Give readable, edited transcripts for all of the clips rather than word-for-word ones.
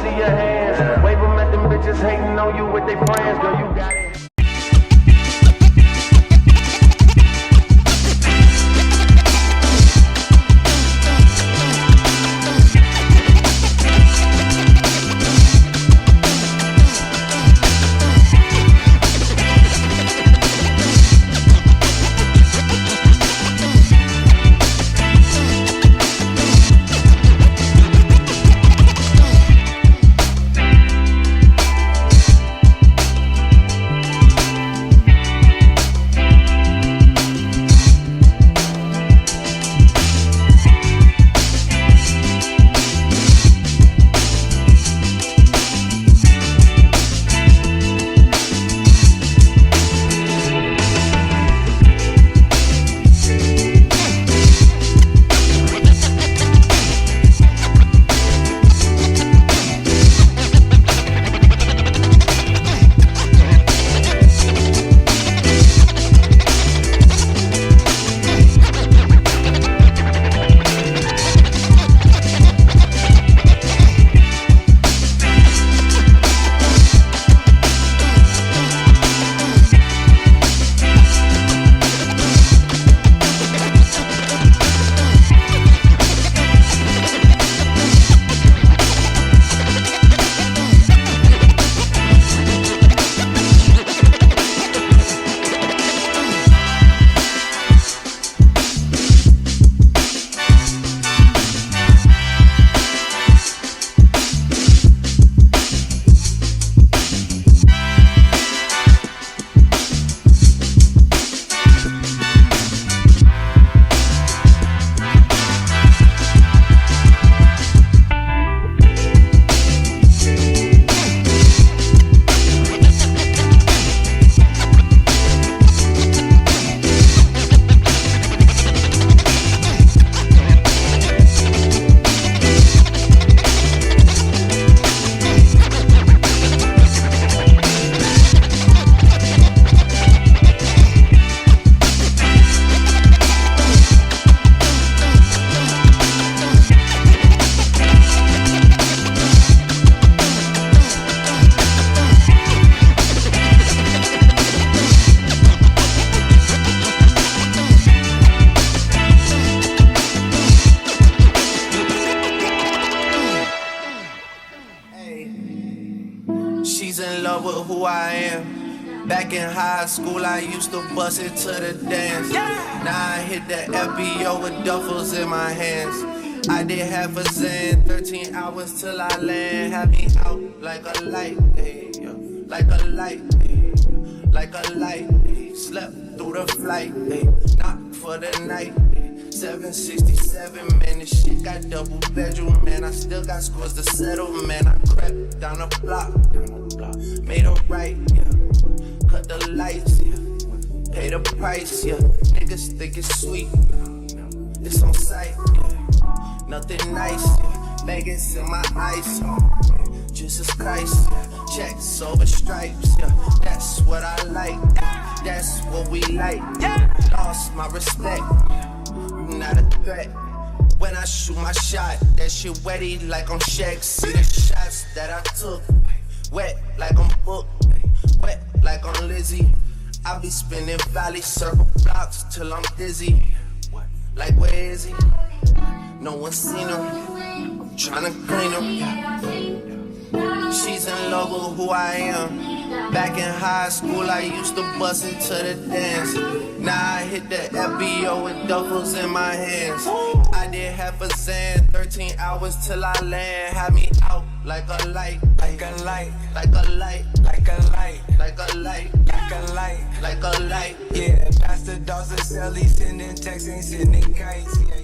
see your hands. Wave them at them bitches hating on you with their friends. Girl, you got it. She's in love with who I am. Back in high school, I used to bust it to the dance. Now I hit the FBO with duffels in my hands. I did half a Zen, 13 hours till I land. Had me out like a light, ay, like a light, ay, like a light. Ay. Slept through the flight, ay, not for the night. 767, man, this shit got double bedroom, man. I still got scores to settle, man. I crept down the block, made a right, yeah. Cut the lights, yeah. Pay the price, yeah. Niggas think it's sweet, it's on sight, yeah. Nothing nice, yeah. Vegas in my eyes, Jesus Christ, yeah. Checks over stripes, yeah. That's what I like, that's what we like. Lost my respect, not a threat. When I shoot my shot, that shit wetty like on Shaq. See the shots that I took, wet like I'm Book, wet like I'm Lizzie. I be spinning valley circle blocks till I'm dizzy. Like where is he? No one seen him. I'm tryna clean him. She's in love with who I am. Back in high school, I used to bust into the dance. Now I hit the FBO with duffels in my hands. I did half a Zen, 13 hours till I land. Had me out like a light, like a light, like a light, like a light, like a light, like a light, like a light. Yeah, Pastor Dawson Sally sending texts, ain't sending kites. Yeah.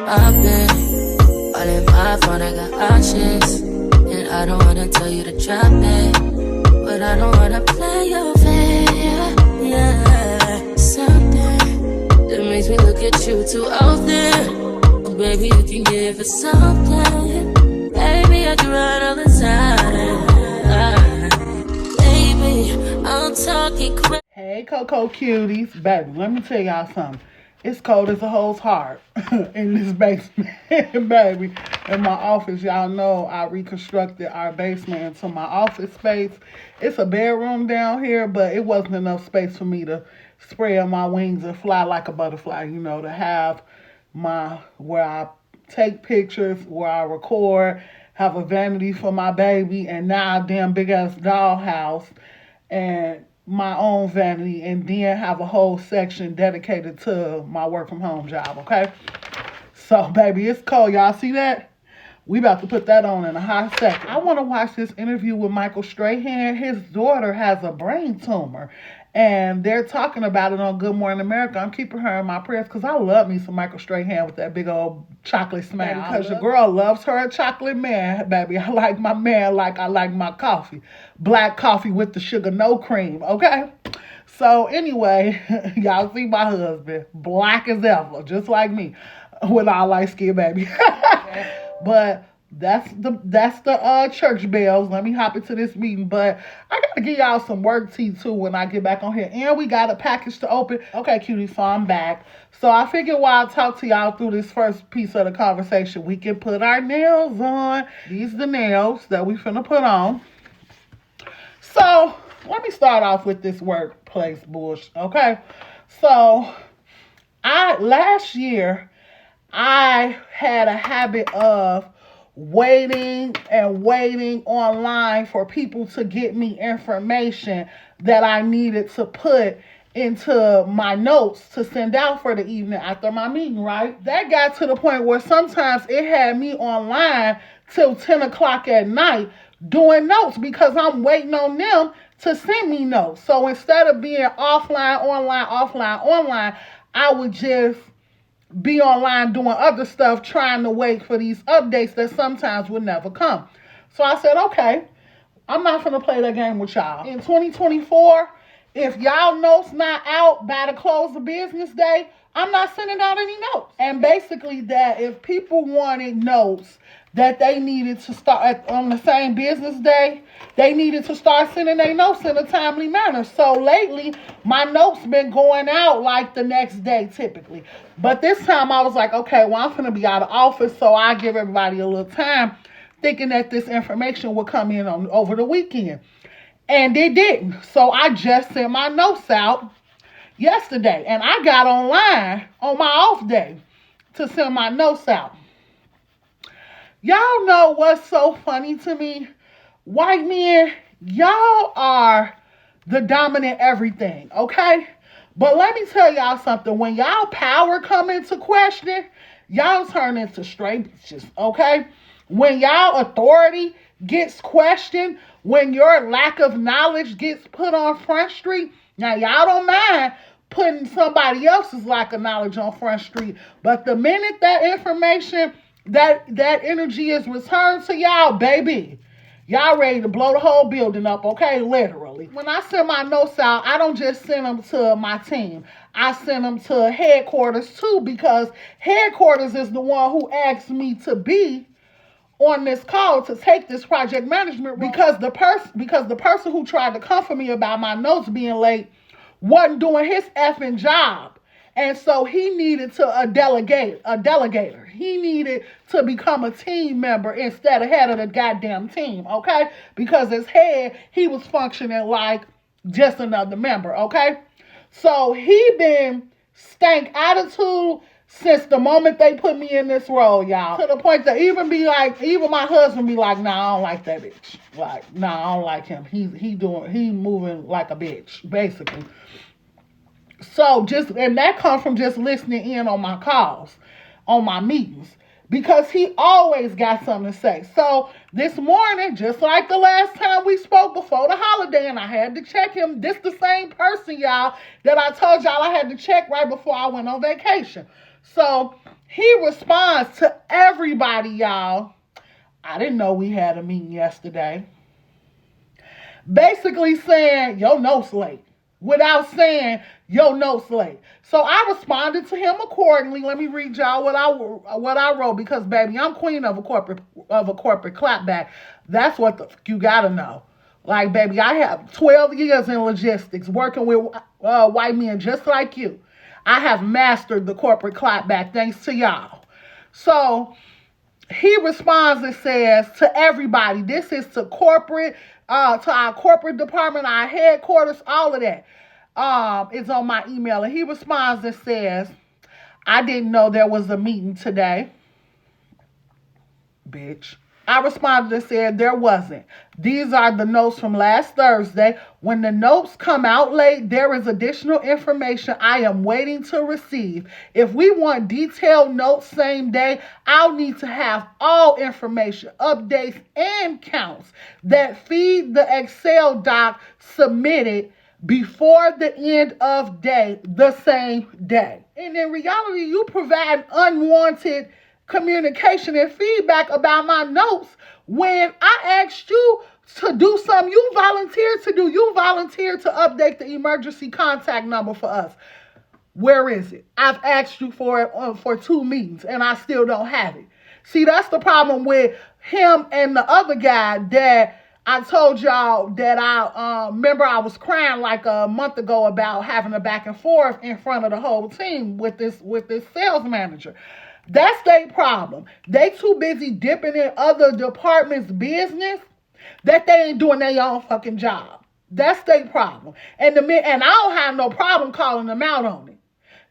I've been all in my phone, I got options. And I don't wanna tell you to drop it, but I don't wanna play your fair. Yeah, something that makes me look at you too often. Oh, baby, you can give it something. Baby, I can run all the time. Baby, I'm talking crazy. Hey, Coco Cuties. Baby, let me tell y'all something. It's cold as a hoe's heart in this basement, baby. In my office, y'all know I reconstructed our basement into my office space. It's a bedroom down here, but it wasn't enough space for me to spread my wings and fly like a butterfly, you know, to have where I take pictures, where I record, have a vanity for my baby, and now a damn big ass dollhouse, and my own vanity, and then have a whole section dedicated to my work from home job, okay? So, baby, it's cold. Y'all see that? We about to put that on in a hot second. I want to watch this interview with Michael Strahan. His daughter has a brain tumor, and they're talking about it on Good Morning America. I'm keeping her in my prayers because I love me some Michael Strahan with that big old chocolate smile. Because your girl loves her a chocolate man, baby. I like my man like I like my coffee. Black coffee with the sugar, no cream, okay? So anyway, y'all see my husband, black as ever, just like me, with all light skin, baby. But that's the church bells. Let me hop into this meeting. But I gotta give y'all some work tea too when I get back on here. And we got a package to open. Okay, cutie, so I'm back. So I figured while I talk to y'all through this first piece of the conversation, we can put our nails on. These are the nails that we finna put on. So let me start off with this workplace bullshit, okay? So last year I had a habit of waiting online for people to get me information that I needed to put into my notes to send out for the evening after my meeting, right? That got to the point where sometimes it had me online till 10 o'clock at night doing notes because I'm waiting on them to send me notes. So instead of being offline, online, I would just be online doing other stuff, trying to wait for these updates that sometimes would never come. So I said, okay, I'm not going to play that game with y'all. In 2024, if y'all notes not out by the close of business day, I'm not sending out any notes. And basically that if people wanted notes that they needed to start on the same business day, they needed to start sending their notes in a timely manner. So lately, my notes been going out like the next day typically. But this time I was like, okay, well, I'm going to be out of office, so I give everybody a little time, thinking that this information would come in over the weekend. And it didn't. So I just sent my notes out yesterday. And I got online on my off day to send my notes out. Y'all know what's so funny to me? White men, y'all are the dominant everything, okay? But let me tell y'all something. When y'all power come into question, y'all turn into straight bitches, okay? When y'all authority gets questioned, when your lack of knowledge gets put on Front Street, now y'all don't mind putting somebody else's lack of knowledge on Front Street. But the minute that information, that energy is returned to y'all, baby, y'all ready to blow the whole building up, okay? Literally. When I send my notes out, I don't just send them to my team. I send them to headquarters too, because headquarters is the one who asked me to be on this call to take this project management role, because the person who tried to comfort me about my notes being late wasn't doing his effing job. And so he needed a delegator. He needed to become a team member instead of head of the goddamn team, okay? Because as head, he was functioning like just another member, okay? So he been stank attitude since the moment they put me in this role, y'all. To the point that even my husband be like, nah, I don't like that bitch. Like, nah, I don't like him. He moving like a bitch, basically. So and that comes from just listening in on my calls, on my meetings, because he always got something to say. So this morning, just like the last time we spoke before the holiday, and I had to check him, this the same person, y'all, that I told y'all I had to check right before I went on vacation. So He responds to everybody, y'all. I didn't know we had a meeting yesterday. Basically saying, your note's late. Without saying, your note's late. So I responded to him accordingly. Let me read y'all what I wrote, because baby, I'm queen of a corporate clapback. That's what you gotta know. Like, baby, I have 12 years in logistics working with white men just like you. I have mastered the corporate clapback thanks to y'all. So he responds and says to everybody, this is to corporate, to our corporate department, our headquarters, all of that. It's on my email. And he responds and says, I didn't know there was a meeting today. Bitch. I responded and said there wasn't. These are the notes from last Thursday. When the notes come out late, there is additional information I am waiting to receive. If we want detailed notes same day, I'll need to have all information, updates, and counts that feed the Excel doc submitted before the end of day, the same day. And in reality, you provide unwanted communication and feedback about my notes when I asked you to do something you volunteered to do. You volunteered to update the emergency contact number for us. Where is it? I've asked you for it for 2 meetings and I still don't have it. See, that's the problem with him and the other guy that I told y'all that I remember I was crying like a month ago about having a back and forth in front of the whole team with this sales manager. That's their problem. They too busy dipping in other departments' business that they ain't doing their own fucking job. That's their problem. And I don't have no problem calling them out on it.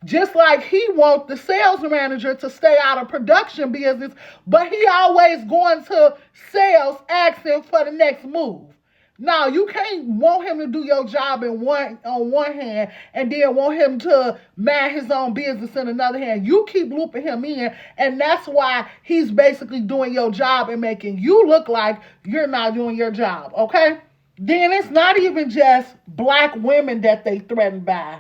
Just like he wants the sales manager to stay out of production business, but he always going to sales asking for the next move. No, you can't want him to do your job on one hand and then want him to mind his own business in another hand. You keep looping him in, and that's why he's basically doing your job and making you look like you're not doing your job, okay? Then it's not even just black women that they threatened by.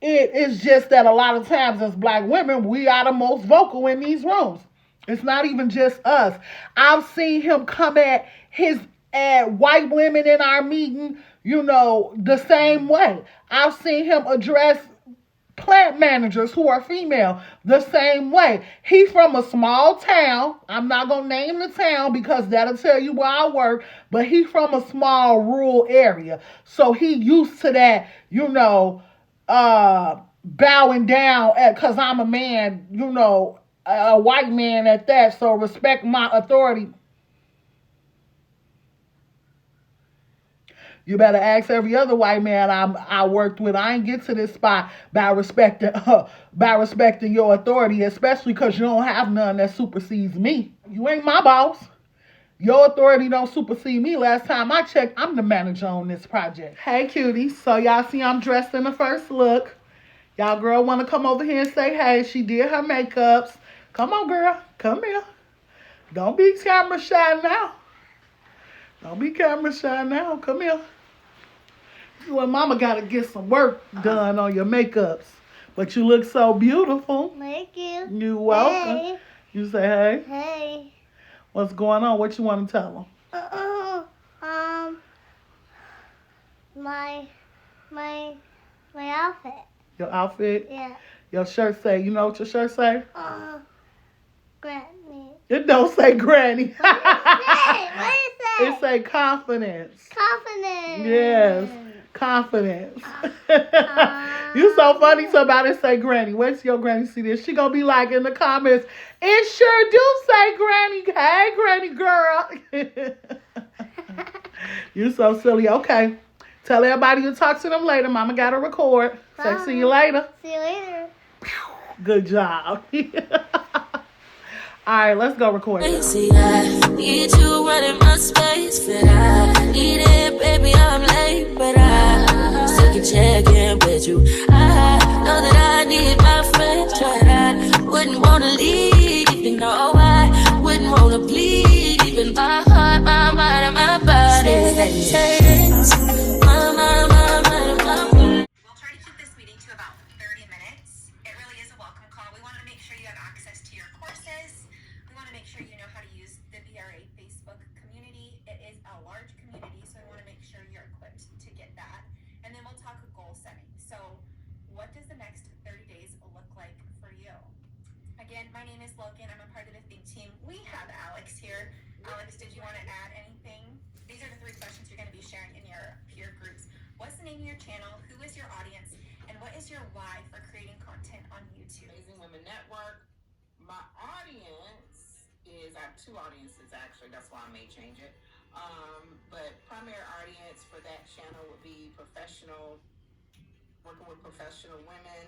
It is just that a lot of times as black women, we are the most vocal in these rooms. It's not even just us. I've seen him come at white women in our meeting, the same way. I've seen him address plant managers who are female the same way. He's from a small town. I'm not going to name the town because that'll tell you where I work, but he's from a small rural area. So he used to that, bowing down because I'm a man, a white man at that, so respect my authority. You better ask every other white man I worked with. I ain't get to this spot by respecting your authority, especially because you don't have none that supersedes me. You ain't my boss. Your authority don't supersede me. Last time I checked, I'm the manager on this project. Hey, cuties. So y'all see I'm dressed in the first look. Y'all girl want to come over here and say, hey, she did her makeups. Come on, girl. Come here. Don't be camera shy now. Don't be camera shy now. Come here. Well, mama got to get some work done on your makeups. But you look so beautiful. Thank you. You're welcome. Hey. You say, hey. Hey. What's going on? What you want to tell them? My outfit. Your outfit? Yeah. Your shirt say, you know what your shirt say? Granny. It don't say granny. What do you say? It say confidence. Confidence. Yes. Confidence. You so funny. Somebody say granny. Wait till your granny see this. She gonna be like in the comments, it sure do say granny. Hey, granny girl. You so silly. Okay. Tell everybody you talk to them later. Mama got to record. Say see you later. See you later. Good job. All right, let's go record. See, I need you running my space, but I need it, baby. I'm late, but I still can check in with you. I know that I need my friends, but I wouldn't wanna leave, even though I wouldn't wanna bleed, even my heart, my mind, and my body. We'll try to keep this meeting to about 30 minutes. It really is a welcome call. We wanted to make sure you have access to your courses. We want to make sure you know how to use the VRA Facebook community. It is a large community, so we want to make sure you're equipped to get that. And then we'll talk goal setting. So what does the next 30 days look like for you? Again, my name is Logan. I'm a part of the Think Team. We have Alex here. Alex, did you want to add anything? These are the 3 questions you're going to be sharing in your peer groups. What's the name of your channel? Who is your audience? And what is your why for creating content on YouTube? Amazing Women Network. My audience is, I have 2 audiences actually, that's why I may change it. But primary audience for that channel would be professional, working with professional women,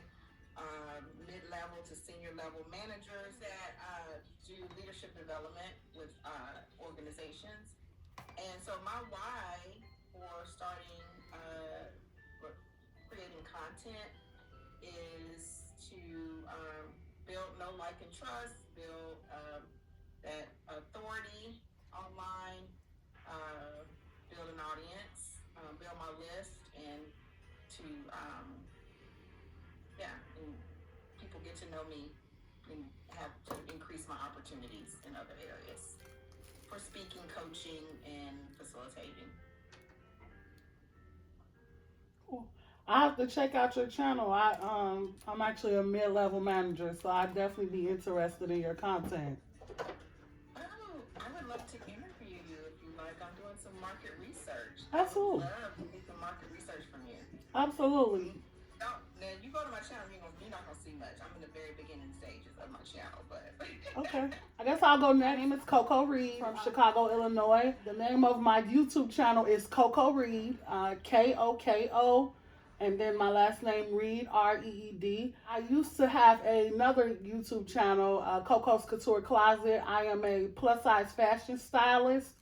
mid-level to senior level managers that do leadership development with organizations. And so my why for starting creating content is to build know, like, and trust, build that authority online, build an audience, build my list, and to and people get to know me and have to increase my opportunities in other areas for speaking, coaching, and facilitating. Cool. I have to check out your channel. I'm actually a mid-level manager, so I'd definitely be interested in your content. Oh, I would love to interview you if you like. I'm doing some market research. Absolutely. I would love to get some market research from you. Absolutely. Now you go to my channel, you're not gonna see much. I'm in the very beginning stages of my channel, but Okay. I guess I'll go next. My name is Coco Reed from Chicago, Illinois. The name of my YouTube channel is Coco Reed, Koko, and then my last name Reed, Reed. I used to have another YouTube channel, Coco's Couture Closet. I am a plus-size fashion stylist,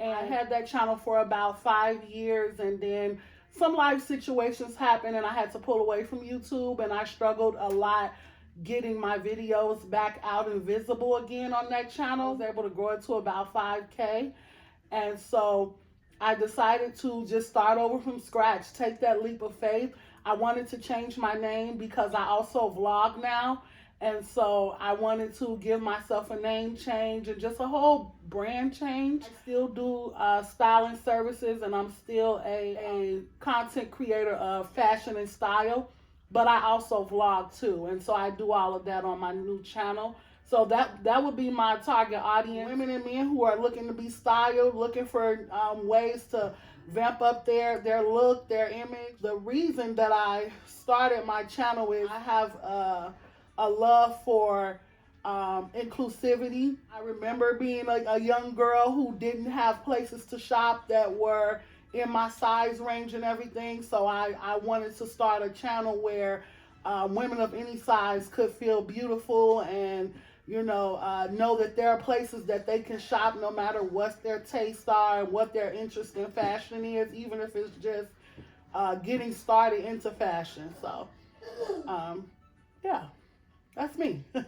and I had that channel for about 5 years, and then some life situations happened and I had to pull away from YouTube, and I struggled a lot getting my videos back out and visible again on that channel. I was able to grow it to about 5K. And so I decided to just start over from scratch, take that leap of faith. I wanted to change my name because I also vlog now. And so I wanted to give myself a name change and just a whole brand change. I still do styling services, and I'm still a content creator of fashion and style, but I also vlog too. And so I do all of that on my new channel. So that would be my target audience. Women and men who are looking to be styled, looking for ways to vamp up their look, their image. The reason that I started my channel is I have a love for inclusivity. I remember being a young girl who didn't have places to shop that were in my size range and everything. So I wanted to start a channel where women of any size could feel beautiful and, know that there are places that they can shop no matter what their tastes are and what their interest in fashion is, even if it's just getting started into fashion. So, yeah. That's me. My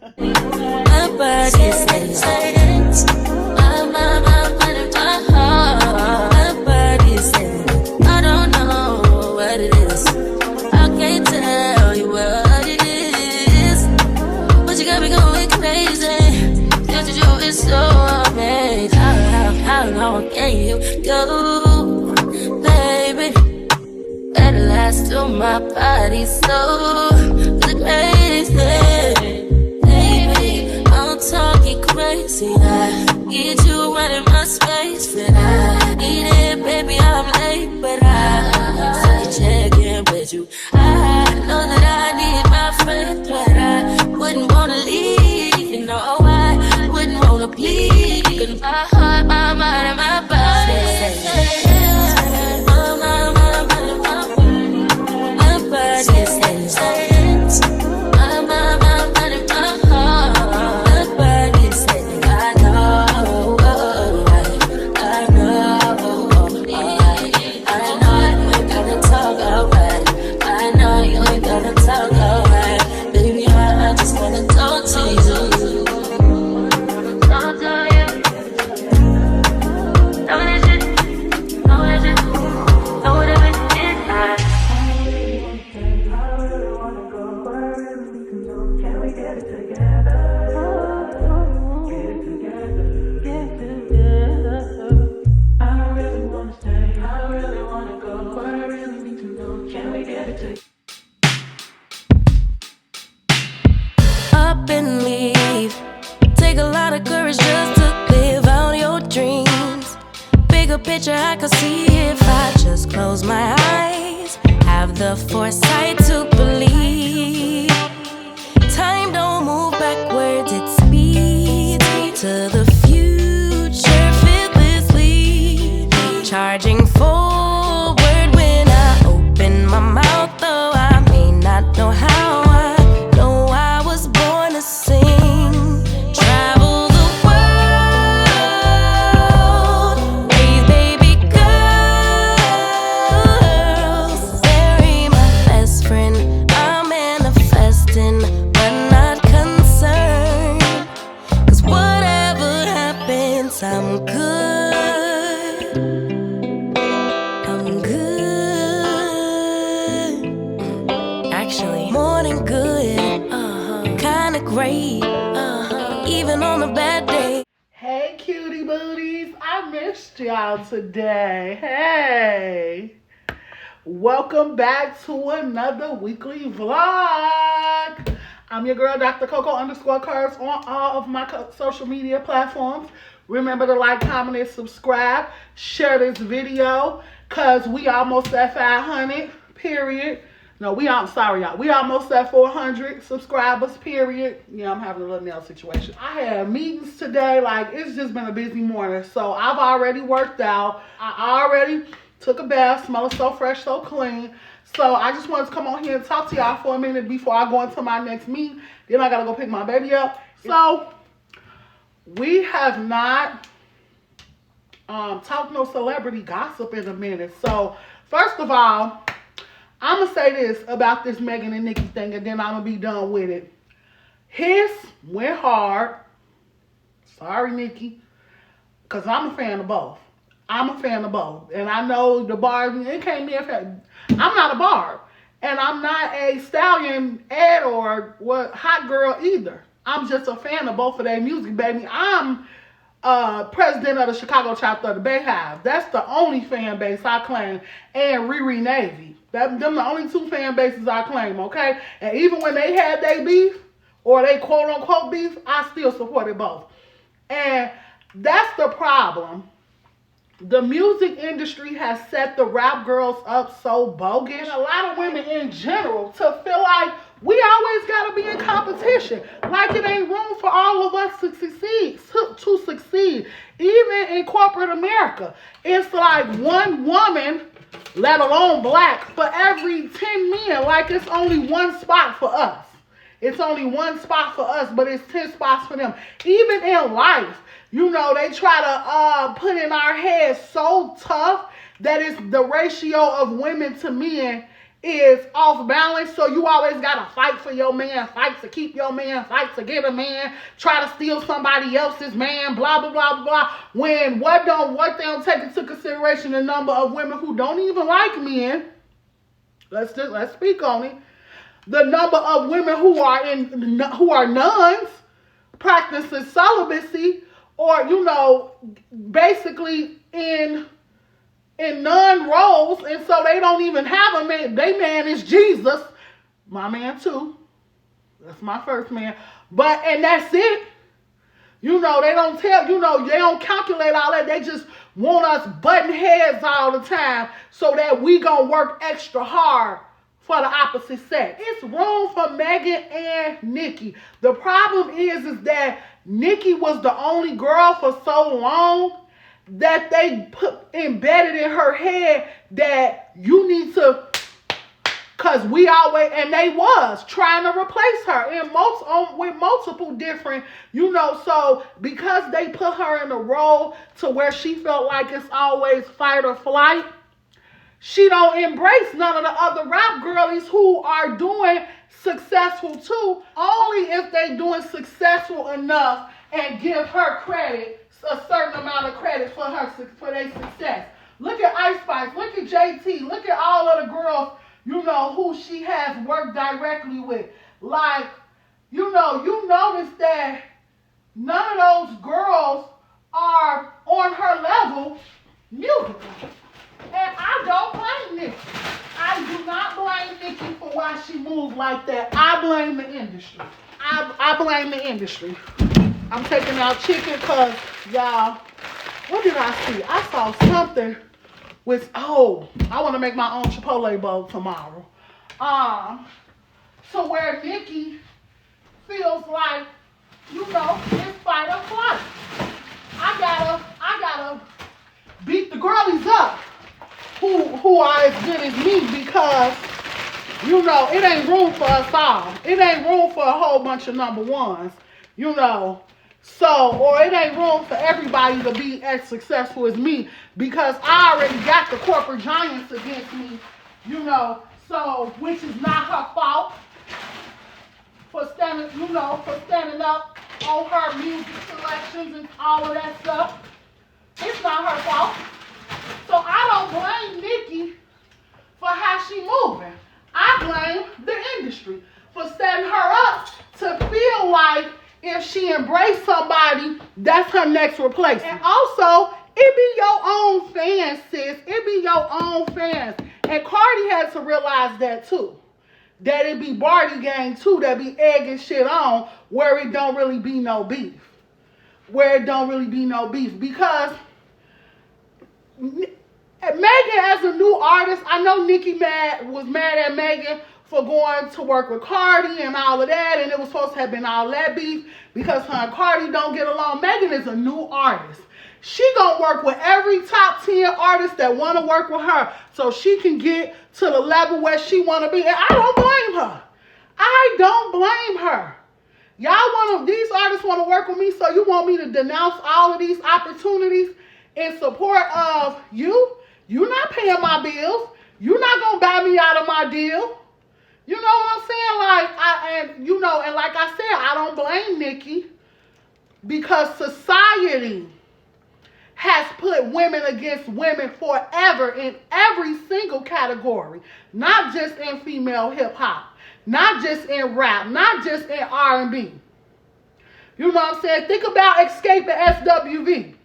body says my heart. My body says I don't know what it is. I can't tell you what it is, but you got me going crazy. Just to do is so amazing. How long can you go, baby? Better last till my body's so crazy. Baby, I'm talking crazy. I get you right in my space, but I need it, baby. I'm late, but I check in with you. I know that I need my friend, but I wouldn't wanna leave. You know, I wouldn't wanna bleed. Cause my heart, my mind, and my body my body says picture I could see if I just close my eyes. Have the foresight to believe. Time don't move backwards, it speeds to the future fearlessly. Charging forward when I open my mouth, though I may not know how. I know I was born to sing. Travel the world, raise baby girls. Bury my best friend, I'm manifesting, but not concerned. 'Cause whatever happens, I'm good. I'm good. Actually, more than good. Kinda great. Even on a bad day. Hey, cutie booties. I missed y'all today. Hey. Welcome back to another weekly vlog. I'm your girl, Dr. Coco_Curves, on all of my social media platforms. Remember to like, comment, and subscribe. Share this video, because we almost at 500, period. No, sorry, y'all. We almost at 400 subscribers, period. Yeah, I'm having a little nail situation. I had meetings today. Like, it's just been a busy morning. So, I've already worked out. I already took a bath, smelling so fresh, so clean. So, I just wanted to come on here and talk to y'all for a minute before I go into my next meeting. Then I got to go pick my baby up. So, we have not talked no celebrity gossip in a minute. So, first of all, I'm going to say this about this Megan and Nicki thing, and then I'm going to be done with it. His went hard. Sorry, Nicki. Because I'm a fan of both. I'm a fan of both. And I know the Barb, it can't be a fan. I'm not a Barb. And I'm not a Stallion ad or hot girl either. I'm just a fan of both of their music, baby. I'm president of the Chicago chapter of the Bayhive. That's the only fan base I claim. And Riri Navy. Them the only two fan bases I claim, okay? And even when they had their beef, or they quote-unquote beef, I still supported both. And that's the problem. The music industry has set the rap girls up so bogus. A lot of women in general to feel like we always got to be in competition. Like it ain't room for all of us to succeed. Even in corporate America, it's like one woman, let alone black, for every 10 men. Like it's only one spot for us. It's only one spot for us, but it's 10 spots for them. Even in life, you know, they try to put in our heads so tough that it's the ratio of women to men is off balance. So you always got to fight for your man, fight to keep your man, fight to get a man, try to steal somebody else's man, blah, blah, blah, blah. When what they don't take into consideration the number of women who don't even like men. Let's speak on it. The number of women who are nuns, practicing celibacy, or, you know, basically in nun roles, and so they don't even have a man. Their man is Jesus. My man too. That's my first man. And that's it. You know, they don't tell, you know, they don't calculate all that. They just want us butting heads all the time so that we gonna work extra hard for the opposite sex. It's room for Megan and Nicki. The problem is that Nicki was the only girl for so long that they embedded in her head that you need to, because we always, and they was trying to replace her with multiple different, you know, so because they put her in a role to where she felt like it's always fight or flight, she don't embrace none of the other rap girlies who are doing successful too, only if they doing successful enough and give her credit, a certain amount of credit for their success. Look at Ice Spice, look at JT, look at all of the girls, you know, who she has worked directly with. Like, you know, you notice that none of those girls are on her level musically. And I don't blame Nicki. I do not blame Nicki for why she moved like that. I blame the industry. I blame the industry. I'm taking out chicken because, y'all, what did I see? I saw something with, I want to make my own Chipotle bowl tomorrow. So where Nikki feels like, it's fight or flight. I gotta beat the girlies up who are as good as me, because it ain't room for us all. It ain't room for a whole bunch of number ones, So, or it ain't room for everybody to be as successful as me, because I already got the corporate giants against me, so, which is not her fault for standing up on her music selections and all of that stuff. It's not her fault. So I don't blame Nikki for how she moving. I blame the industry for setting her up to feel like if she embraced somebody, that's her next replacement. And also, it be your own fans, sis. It be your own fans. And Cardi had to realize that too. That it be Barty gang too that be egging shit on where it don't really be no beef. Because Megan as a new artist, I know Nicki was mad at Megan for going to work with Cardi and all of that, and it was supposed to have been all that beef because her and Cardi don't get along. Megan is a new artist. She gonna work with every top 10 artist that want to work with her so she can get to the level where she want to be. And I don't blame her. These artists want to work with me, so you want me to denounce all of these opportunities in support of you? You're not paying my bills. You're not gonna buy me out of my deal. You know what I'm saying? And like I said, I don't blame Nikki, because society has put women against women forever in every single category, not just in female hip hop, not just in rap, not just in R&B. You know what I'm saying? Think about Escape and SWV.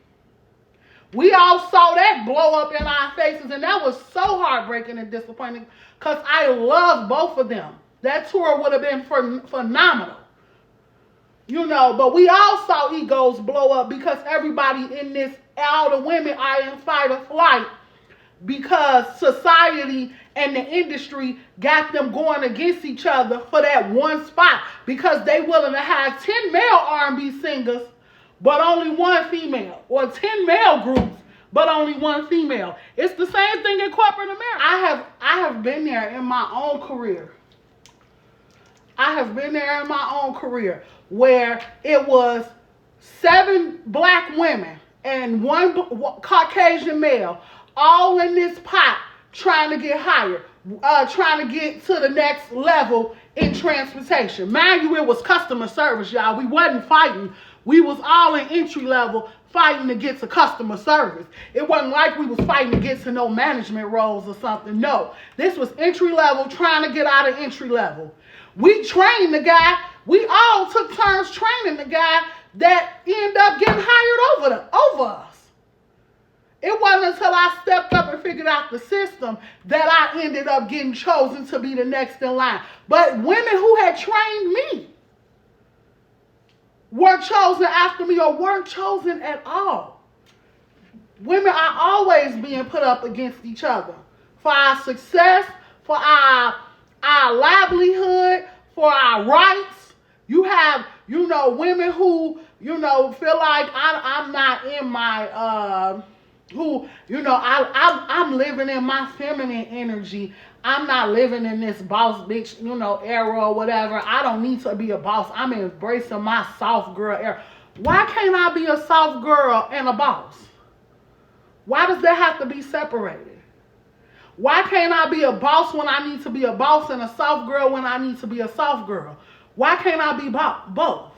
We all saw that blow up in our faces, and that was so heartbreaking and disappointing because I love both of them. That tour would have been phenomenal. But we all saw egos blow up because everybody in this, all the women are in fight or flight because society and the industry got them going against each other for that one spot because they willing to have 10 male R&B singers but only one female, or 10 male groups, but only one female. It's the same thing in corporate America. I have been there in my own career. Where it was 7 black women and 1 Caucasian male, all in this pot trying to get higher, trying to get to the next level in transportation. Mind you, it was customer service, y'all. We wasn't fighting. We was all in entry level fighting to get to customer service. It wasn't like we was fighting to get to no management roles or something. No, this was entry level, trying to get out of entry level. We trained the guy. We all took turns training the guy that ended up getting hired over us. It wasn't until I stepped up and figured out the system that I ended up getting chosen to be the next in line. But women who had trained me were chosen after me or weren't chosen at all. Women are always being put up against each other for our success, for our livelihood, for our rights. You have, women who, feel like I'm not in my, I'm living in my feminine energy. I'm not living in this boss bitch, era or whatever. I don't need to be a boss. I'm embracing my soft girl era. Why can't I be a soft girl and a boss? Why does that have to be separated? Why can't I be a boss when I need to be a boss and a soft girl when I need to be a soft girl? Why can't I be both?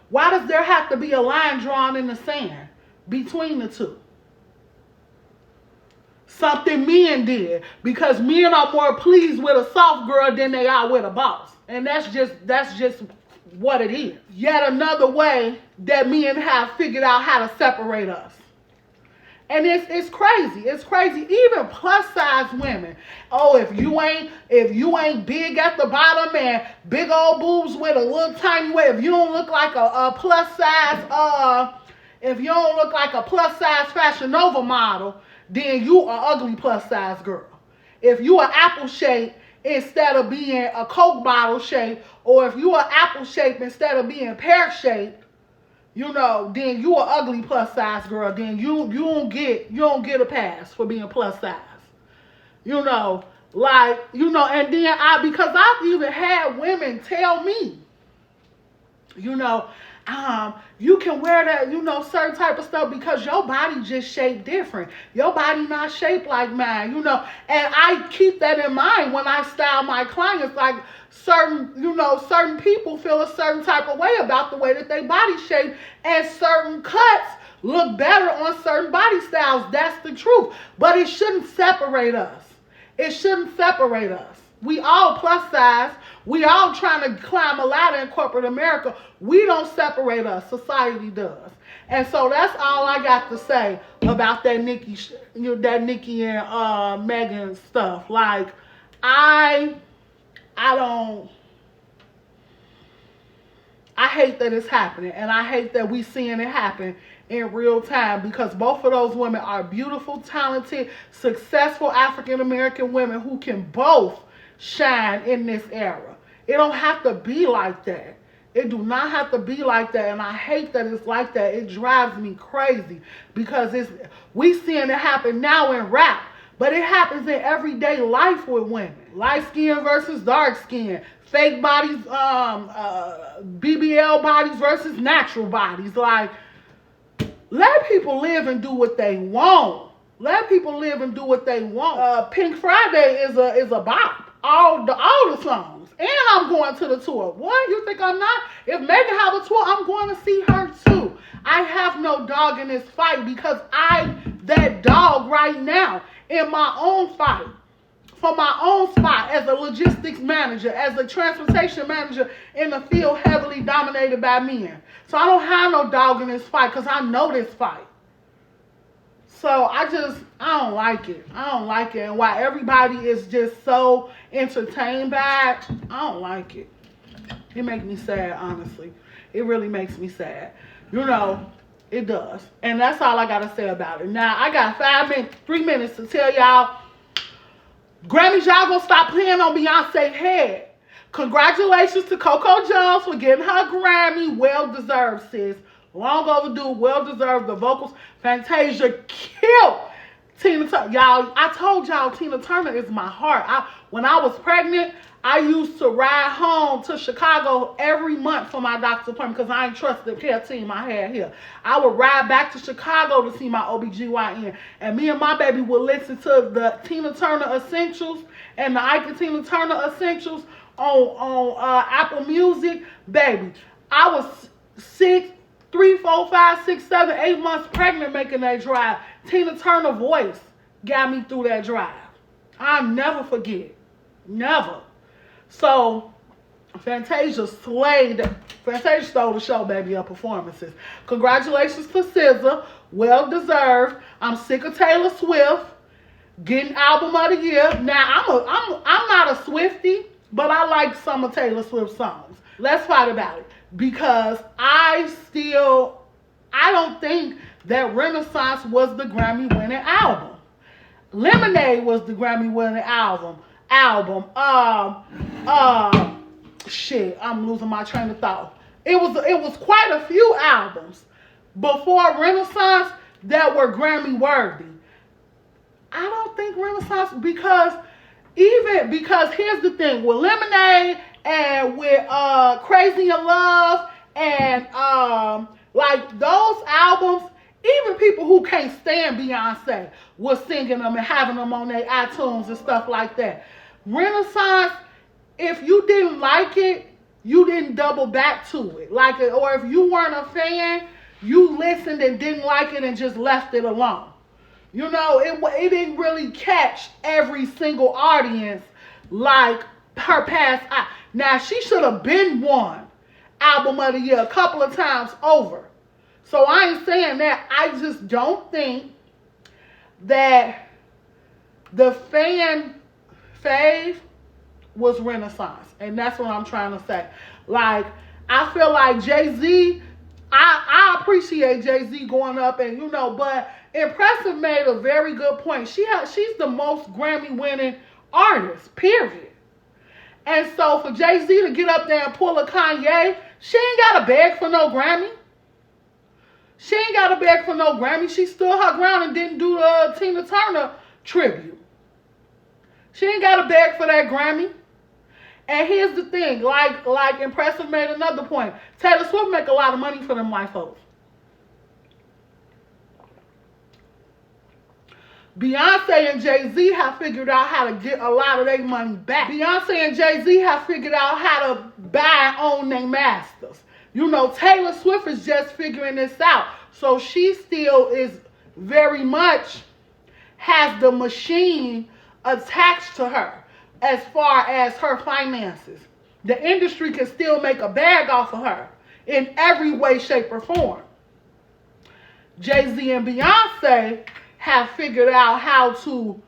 Why does there have to be a line drawn in the sand between the two? Something men did, because men are more pleased with a soft girl than they are with a boss. And that's just what it is. Yet another way that men have figured out how to separate us. And it's crazy. It's crazy. Even plus size women. Oh, if you ain't big at the bottom and big old boobs with a little tiny waist, if you don't look like a plus size If you don't look like a plus size Fashion Nova model, then you are ugly plus size girl. If you are apple shape instead of being a Coke bottle shape, or if you are apple shape instead of being pear shaped, you know, then you are ugly plus size girl. Then you don't get a pass for being plus size. You know, like, you know, and then because I've even had women tell me, you know, you can wear that, you know, certain type of stuff because your body just shaped different. Your body not shaped like mine, you know. And I keep that in mind when I style my clients. Like certain people feel a certain type of way about the way that they body shape, and certain cuts look better on certain body styles. That's the truth. But it shouldn't separate us. It shouldn't separate us. We all plus size. We all trying to climb a ladder in corporate America. We don't separate us. Society does. And so that's all I got to say about that Nicki and Megan stuff. Like, I hate that it's happening, and I hate that we seeing it happen in real time, because both of those women are beautiful, talented, successful African American women who can both shine in this era. It don't have to be like that. It do not have to be like that, and I hate that it's like that. It drives me crazy because we seeing it happen now in rap, but it happens in everyday life with women. Light skin versus dark skin, fake bodies, BBL bodies versus natural bodies. Like, let people live and do what they want. Let people live and do what they want. Pink Friday is a bop. All the songs. And I'm going to the tour. What? You think I'm not? If Megan have a tour, I'm going to see her too. I have no dog in this fight because I'm that dog right now in my own fight. For my own spot as a logistics manager, as a transportation manager in a field heavily dominated by men. So I don't have no dog in this fight because I know this fight. So I don't like it. I don't like it. And why everybody is just so entertained by it, I don't like it. It makes me sad, honestly. It really makes me sad. You know, it does. And that's all I got to say about it. Now, I got 3 minutes to tell y'all, Grammys, y'all gonna stop playing on Beyonce's head. Congratulations to Coco Jones for getting her Grammy. Well deserved, sis. Long overdue, well deserved. The vocals, Fantasia killed Tina Turner. Y'all, I told y'all Tina Turner is my heart. When I was pregnant, I used to ride home to Chicago every month for my doctor's appointment because I ain't trust the care team I had here. I would ride back to Chicago to see my OBGYN. And me and my baby would listen to the Tina Turner Essentials and the Ike and Tina Turner Essentials on Apple Music. Baby, I was 3, 4, 5, 6, 7, 8 months pregnant making that drive. Tina Turner voice got me through that drive. I'll never forget. Never. So, Fantasia slayed. Fantasia stole the show, baby, of performances. Congratulations to SZA. Well deserved. I'm sick of Taylor Swift getting album of the year. Now, I'm not a Swiftie, but I like some of Taylor Swift's songs. Let's fight about it. Because I don't think that Renaissance was the Grammy-winning album. Lemonade was the Grammy-winning album. Shit, I'm losing my train of thought. It was quite a few albums before Renaissance that were Grammy worthy. I don't think Renaissance, because here's the thing, with Lemonade and with Crazy in Love and like those albums, even people who can't stand Beyonce was singing them and having them on their iTunes and stuff like that. Renaissance, if you didn't like it, you didn't double back to it. Or if you weren't a fan, you listened and didn't like it and just left it alone. You know, it didn't really catch every single audience like her past. Now, she should have been won Album of the Year a couple of times over. So I ain't saying that. I just don't think that the fan fave was Renaissance. And that's what I'm trying to say. Like, I feel like Jay-Z I appreciate Jay-Z going up and, you know, but Impressive made a very good point. She's the most Grammy-winning artist, period. And so for Jay-Z to get up there and pull a Kanye, she ain't got to beg for no Grammy. She ain't got to beg for no Grammy. She stood her ground and didn't do the Tina Turner tribute. She ain't got to beg for that Grammy. And here's the thing, like Impressive made another point. Taylor Swift make a lot of money for them white folks. Beyonce and Jay-Z have figured out how to get a lot of their money back. Beyonce and Jay-Z have figured out how to buy and own their masters. You know, Taylor Swift is just figuring this out. So she still is very much has the machine attached to her as far as her finances. The industry can still make a bag off of her in every way, shape, or form. Jay-Z and Beyonce have figured out how to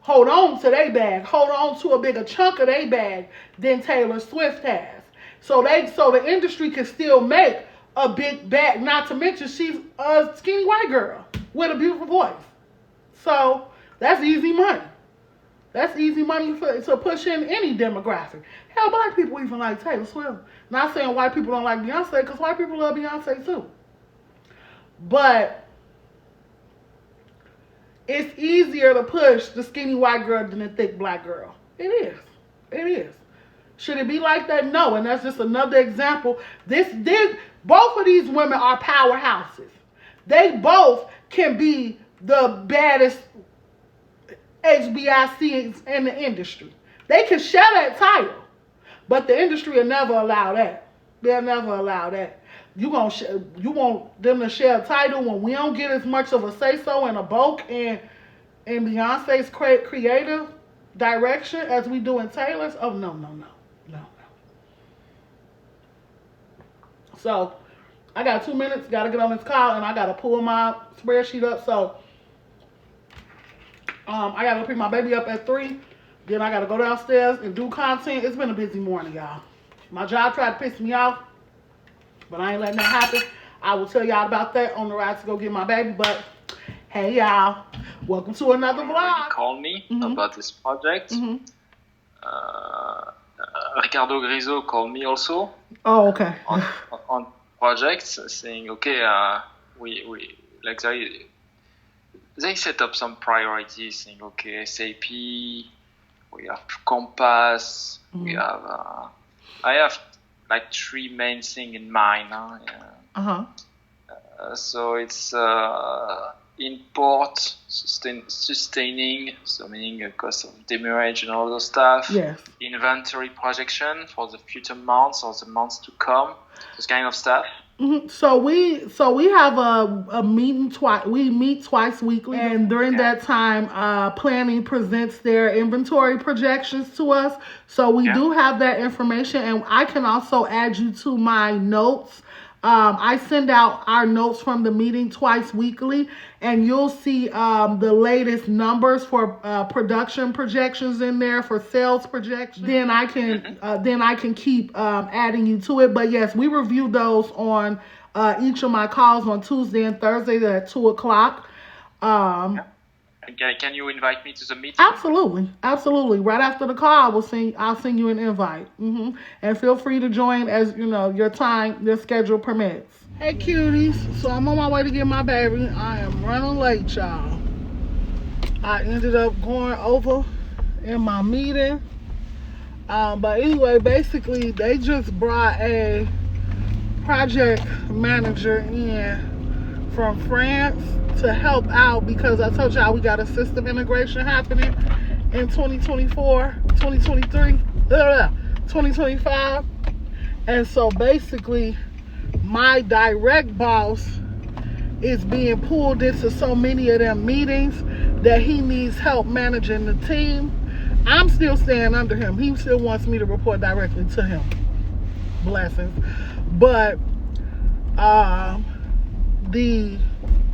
hold on to their bag, hold on to a bigger chunk of their bag than Taylor Swift has. So the industry can still make a big bag, not to mention she's a skinny white girl with a beautiful voice. So that's easy money. That's easy money to push in any demographic. Hell, black people even like Taylor Swift. Not saying white people don't like Beyonce, because white people love Beyonce too. But it's easier to push the skinny white girl than the thick black girl. It is. It is. Should it be like that? No. And that's just another example. Both of these women are powerhouses. They both can be the baddest HBICs in the industry. They can share that title, but the industry will never allow that. They'll never allow that. You want them to share a title when we don't get as much of a say-so and a bulk in Beyonce's creative direction as we do in Taylor's? Oh, no. So, I got 2 minutes, got to get on this call, and I got to pull my spreadsheet up. So, I got to pick my baby up at 3. Then I got to go downstairs and do content. It's been a busy morning, y'all. My job tried to piss me off, but I ain't letting that happen. I will tell y'all about that on the ride to go get my baby. But, hey, y'all. Welcome to another vlog. Called me about this project. Ricardo Griso called me also. Oh, okay. on projects, saying, okay, we like they set up some priorities, saying, okay, SAP, we have Compass, we have, I have like 3 main things in mind. So it's import, sustaining, so meaning cost of demurrage and all those stuff. Yes. Inventory projection for the future months or the months to come, this kind of stuff. So we have a meeting twice. We meet twice weekly, and during that time, planning presents their inventory projections to us. So we do have that information, and I can also add you to my notes. I send out our notes from the meeting twice weekly, and you'll see the latest numbers for production projections in there, for sales projections. Then I can keep adding you to it. But yes, we review those on each of my calls on Tuesday and Thursday at 2:00. Can you invite me to the meeting? Absolutely. Right after the call, I'll send you an invite. And feel free to join as your schedule permits. Hey, cuties. So I'm on my way to get my baby. I am running late, y'all. I ended up going over in my meeting. But anyway, basically, they just brought a project manager in from France to help out, because I told y'all we got a system integration happening in 2024, 2023, 2025. And so basically my direct boss is being pulled into so many of them meetings that he needs help managing the team. I'm still staying under him. He still wants me to report directly to him. Blessings. But the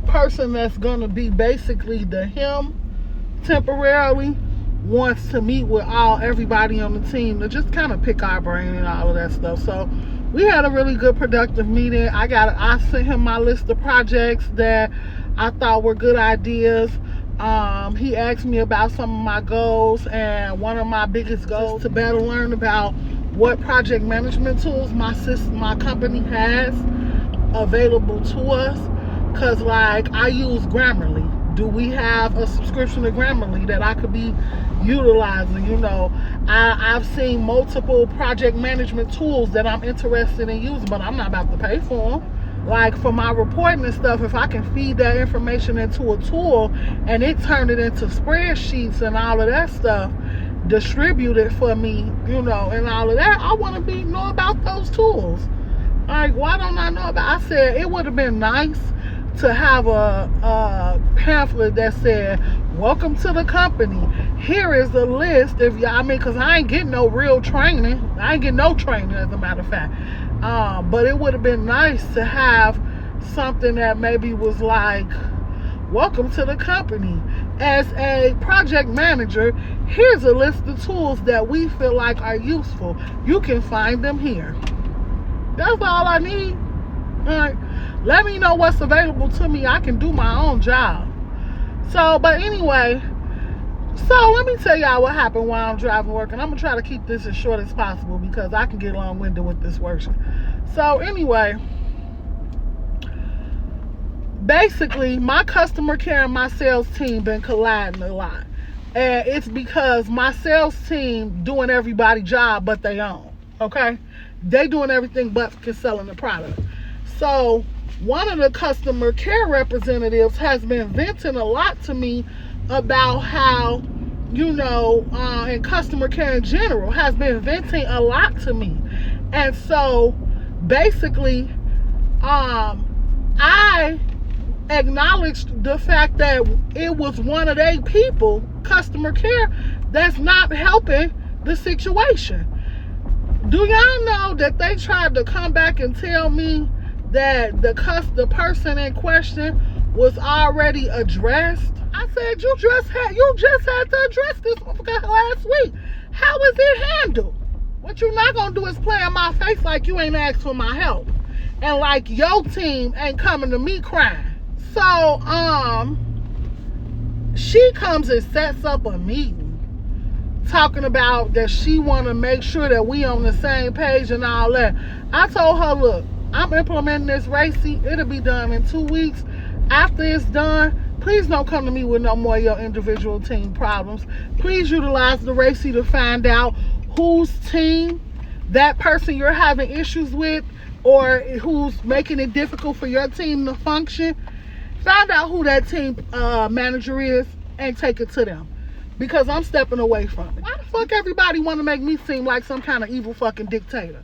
person that's going to be basically him temporarily wants to meet with everybody on the team to just kind of pick our brain and all of that stuff. So we had a really good productive meeting. I sent him my list of projects that I thought were good ideas. He asked me about some of my goals, and one of my biggest goals is to better learn about what project management tools my company has available to us. Cause like I use Grammarly. Do we have a subscription to Grammarly that I could be utilizing? You know, I've seen multiple project management tools that I'm interested in using, but I'm not about to pay for them. Like for my reporting and stuff, if I can feed that information into a tool and it turn it into spreadsheets and all of that stuff, distribute it for me, you know, and all of that, I want to know about those tools. Like, why don't I know about? I said it would have been nice to have a pamphlet that said, welcome to the company. Here is a list. Because I ain't getting no real training. I ain't getting no training, as a matter of fact. But it would have been nice to have something that maybe was like, welcome to the company. As a project manager, here's a list of tools that we feel like are useful. You can find them here. That's all I need. All right. Let me know what's available to me. I can do my own job. So, but anyway, so let me tell y'all what happened while I'm driving work. And I'm going to try to keep this as short as possible because I can get long-winded with this worship. So anyway, basically, my customer care and my sales team been colliding a lot. And it's because my sales team doing everybody's job but they own. Okay? They doing everything but selling the product. So one of the customer care representatives has been venting a lot to me about how, you know, and customer care in general has been venting a lot to me. And so basically, I acknowledged the fact that it was one of their people, customer care, that's not helping the situation. Do y'all know that they tried to come back and tell me that the person in question was already addressed? I said, you just had to address this last week. How is it handled? What you're not gonna do is play in my face like you ain't asked for my help, and like your team ain't coming to me crying. So she comes and sets up a meeting talking about that she want to make sure that we on the same page and all that. I told her, look, I'm implementing this RACI. It'll be done in 2 weeks. After it's done, please don't come to me with no more of your individual team problems. Please utilize the RACI to find out whose team that person you're having issues with or who's making it difficult for your team to function. Find out who that team manager is and take it to them. Because I'm stepping away from it. Why the fuck everybody want to make me seem like some kind of evil fucking dictator?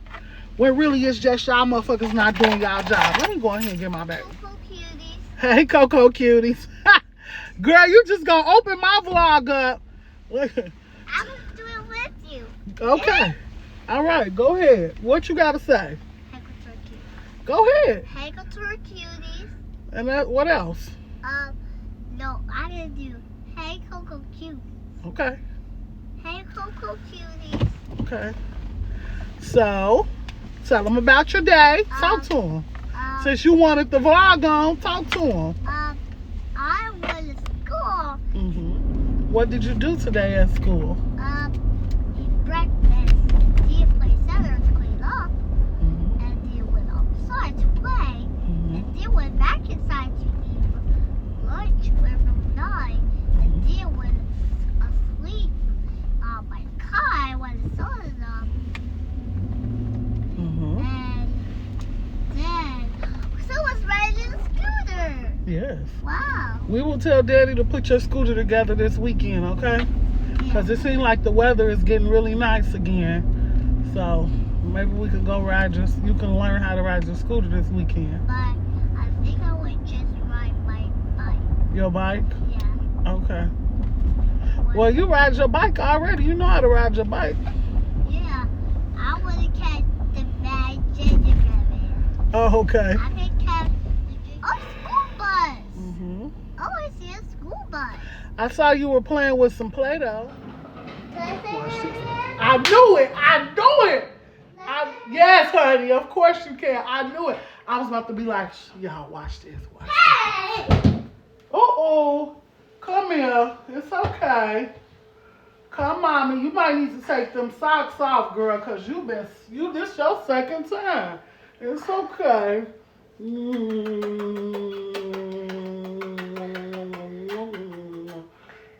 When really it's just y'all motherfuckers not doing y'all job. Let me go ahead and get my baby. Coco Cuties. Hey, Coco Cuties. Girl, you just gonna open my vlog up. I was doing with you. Okay. All right, go ahead. What you gotta say? Hey, Coco Cuties. Go ahead. Hey, Coco Cuties. And what else? No, I didn't do. Hey, Coco Cuties. Okay. Hey, Coco Cuties. Okay. So, tell them about your day. Talk to them. Since you wanted the vlog on, talk to them. I went to school. What did you do today at school? Eat breakfast. Did play center to clean up. And then went outside to play. And then went back inside to eat lunch around 9. And then went asleep. My car when the sun is up. And then someone's riding a scooter. Yes. Wow. We will tell Daddy to put your scooter together this weekend, okay? Because it seems like the weather is getting really nice again. So maybe we could go ride you can learn how to ride your scooter this weekend. But I think I would just ride my bike. Your bike? Yeah. Okay. Well, you ride your bike already. You know how to ride your bike. Yeah. I want to catch the bad gingerbread. Oh, okay. I can catch a school bus. Oh, I see a school bus. I saw you were playing with some Play-Doh. Can I say that again? I knew it. I knew it. Yes, honey. Of course you can. I knew it. I was about to be like, y'all, watch this. Watch this. Uh-oh. Come here. It's okay. Come, mommy. You might need to take them socks off, girl, because this your second time. It's okay.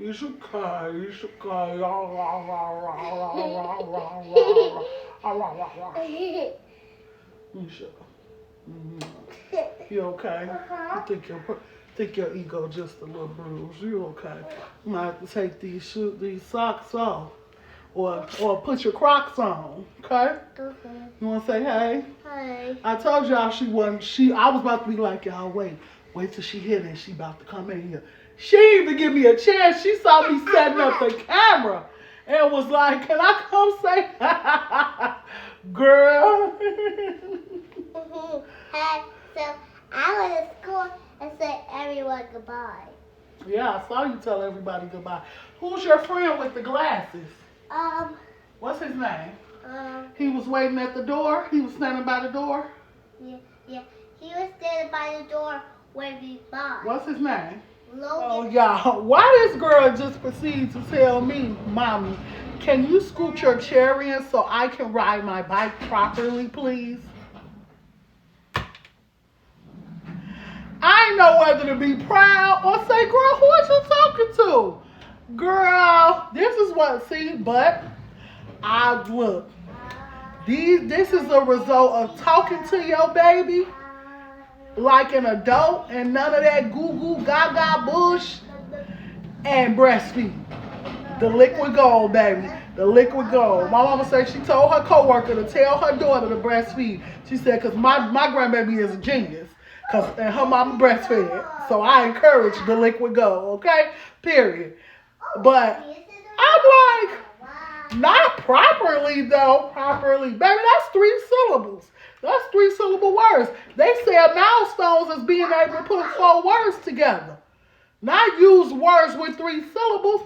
It's okay. It's okay. You okay? I think your ego just a little bruised. You okay? You might have to take these socks off, or put your Crocs on. Okay? Okay. You wanna say hey? Hi. I told y'all she wasn't. I was about to be like, y'all wait till she hit it. She about to come in here. She didn't even give me a chance. She saw me setting up the camera and was like, can I come say hi? Girl? Hi. So I went to school and said everyone goodbye. Yeah, I saw you tell everybody goodbye. Who's your friend with the glasses? What's his name? He was waiting at the door? He was standing by the door? Yeah. He was standing by the door waving bye. What's his name? Logan. Oh, y'all. Why this girl just proceeds to tell me, Mommy, can you scoot your chair in so I can ride my bike properly, please? I ain't know whether to be proud or say, girl, who is you talking to? Girl, this is what, but look. This is a result of talking to your baby like an adult and none of that goo-goo gaga bush and breastfeed. The liquid gold, baby. The liquid gold. My mama said she told her coworker to tell her daughter to breastfeed. She said, because my grandbaby is a genius. And her mama breastfed. So I encourage the liquid gold, okay? Period. But I'm like, not properly though. Properly. Baby, that's 3 syllables. That's 3 syllable words. They said milestones is being able to put 4 words together. Not use words with 3 syllables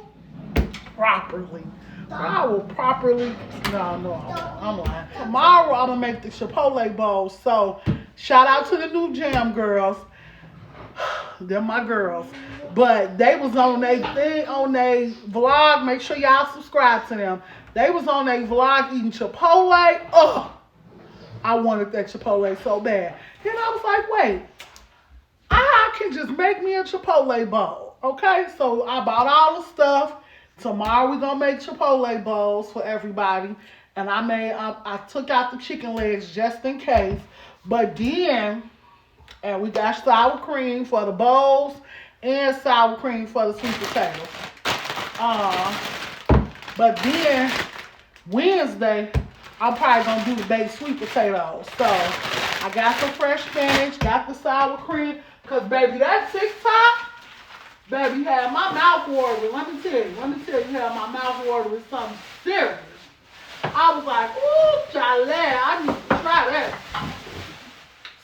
properly. I will properly. No, I'm lying. Tomorrow I'm gonna make the Chipotle bowl. So shout out to the new Jam girls. They're my girls. But they was on their thing, on their vlog. Make sure y'all subscribe to them. They was on their vlog eating Chipotle. Ugh. I wanted that Chipotle so bad. Then I was like, wait, I can just make me a Chipotle bowl. Okay? So I bought all the stuff. Tomorrow we're going to make Chipotle bowls for everybody. And I took out the chicken legs just in case. But then, and we got sour cream for the bowls and sour cream for the sweet potatoes. But then, Wednesday, I'm probably going to do the baked sweet potatoes. So, I got some fresh spinach, got the sour cream. Because, baby, that TikTok, baby, had my mouth watering. Let me tell you, had my mouth watering something serious. I was like, ooh, Charlie, I need to try that.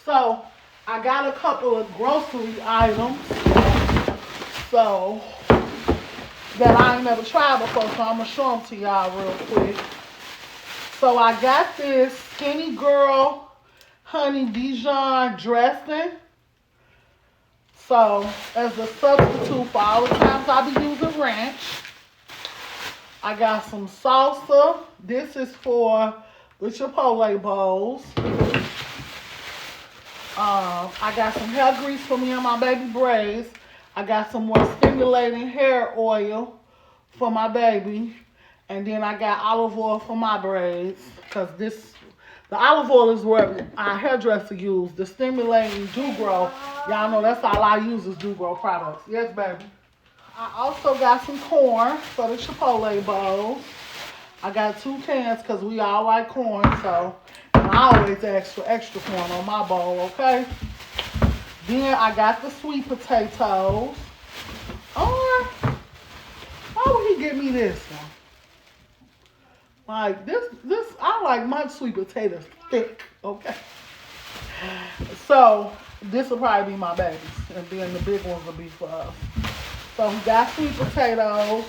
So, I got a couple of grocery items. So, that I ain't never tried before. So, I'm going to show them to y'all real quick. So, I got this Skinny Girl Honey Dijon dressing. So, as a substitute for all the times I be using ranch. I got some salsa. This is for the Chipotle bowls. I got some hair grease for me and my baby braids. I got some more stimulating hair oil for my baby. And then I got olive oil for my braids. Because the olive oil is what our hairdresser used. The stimulating do-grow. Y'all know that's all I use is do-grow products. Yes, baby. I also got some corn for the Chipotle bowls. I got 2 cans because we all like corn. So, and I always ask for extra corn on my bowl, okay? Then I got the sweet potatoes. Or, why would he give me this one? Like, this, I like my sweet potatoes thick, okay? So, this will probably be my babies. And then the big ones will be for us. So, we got sweet potatoes.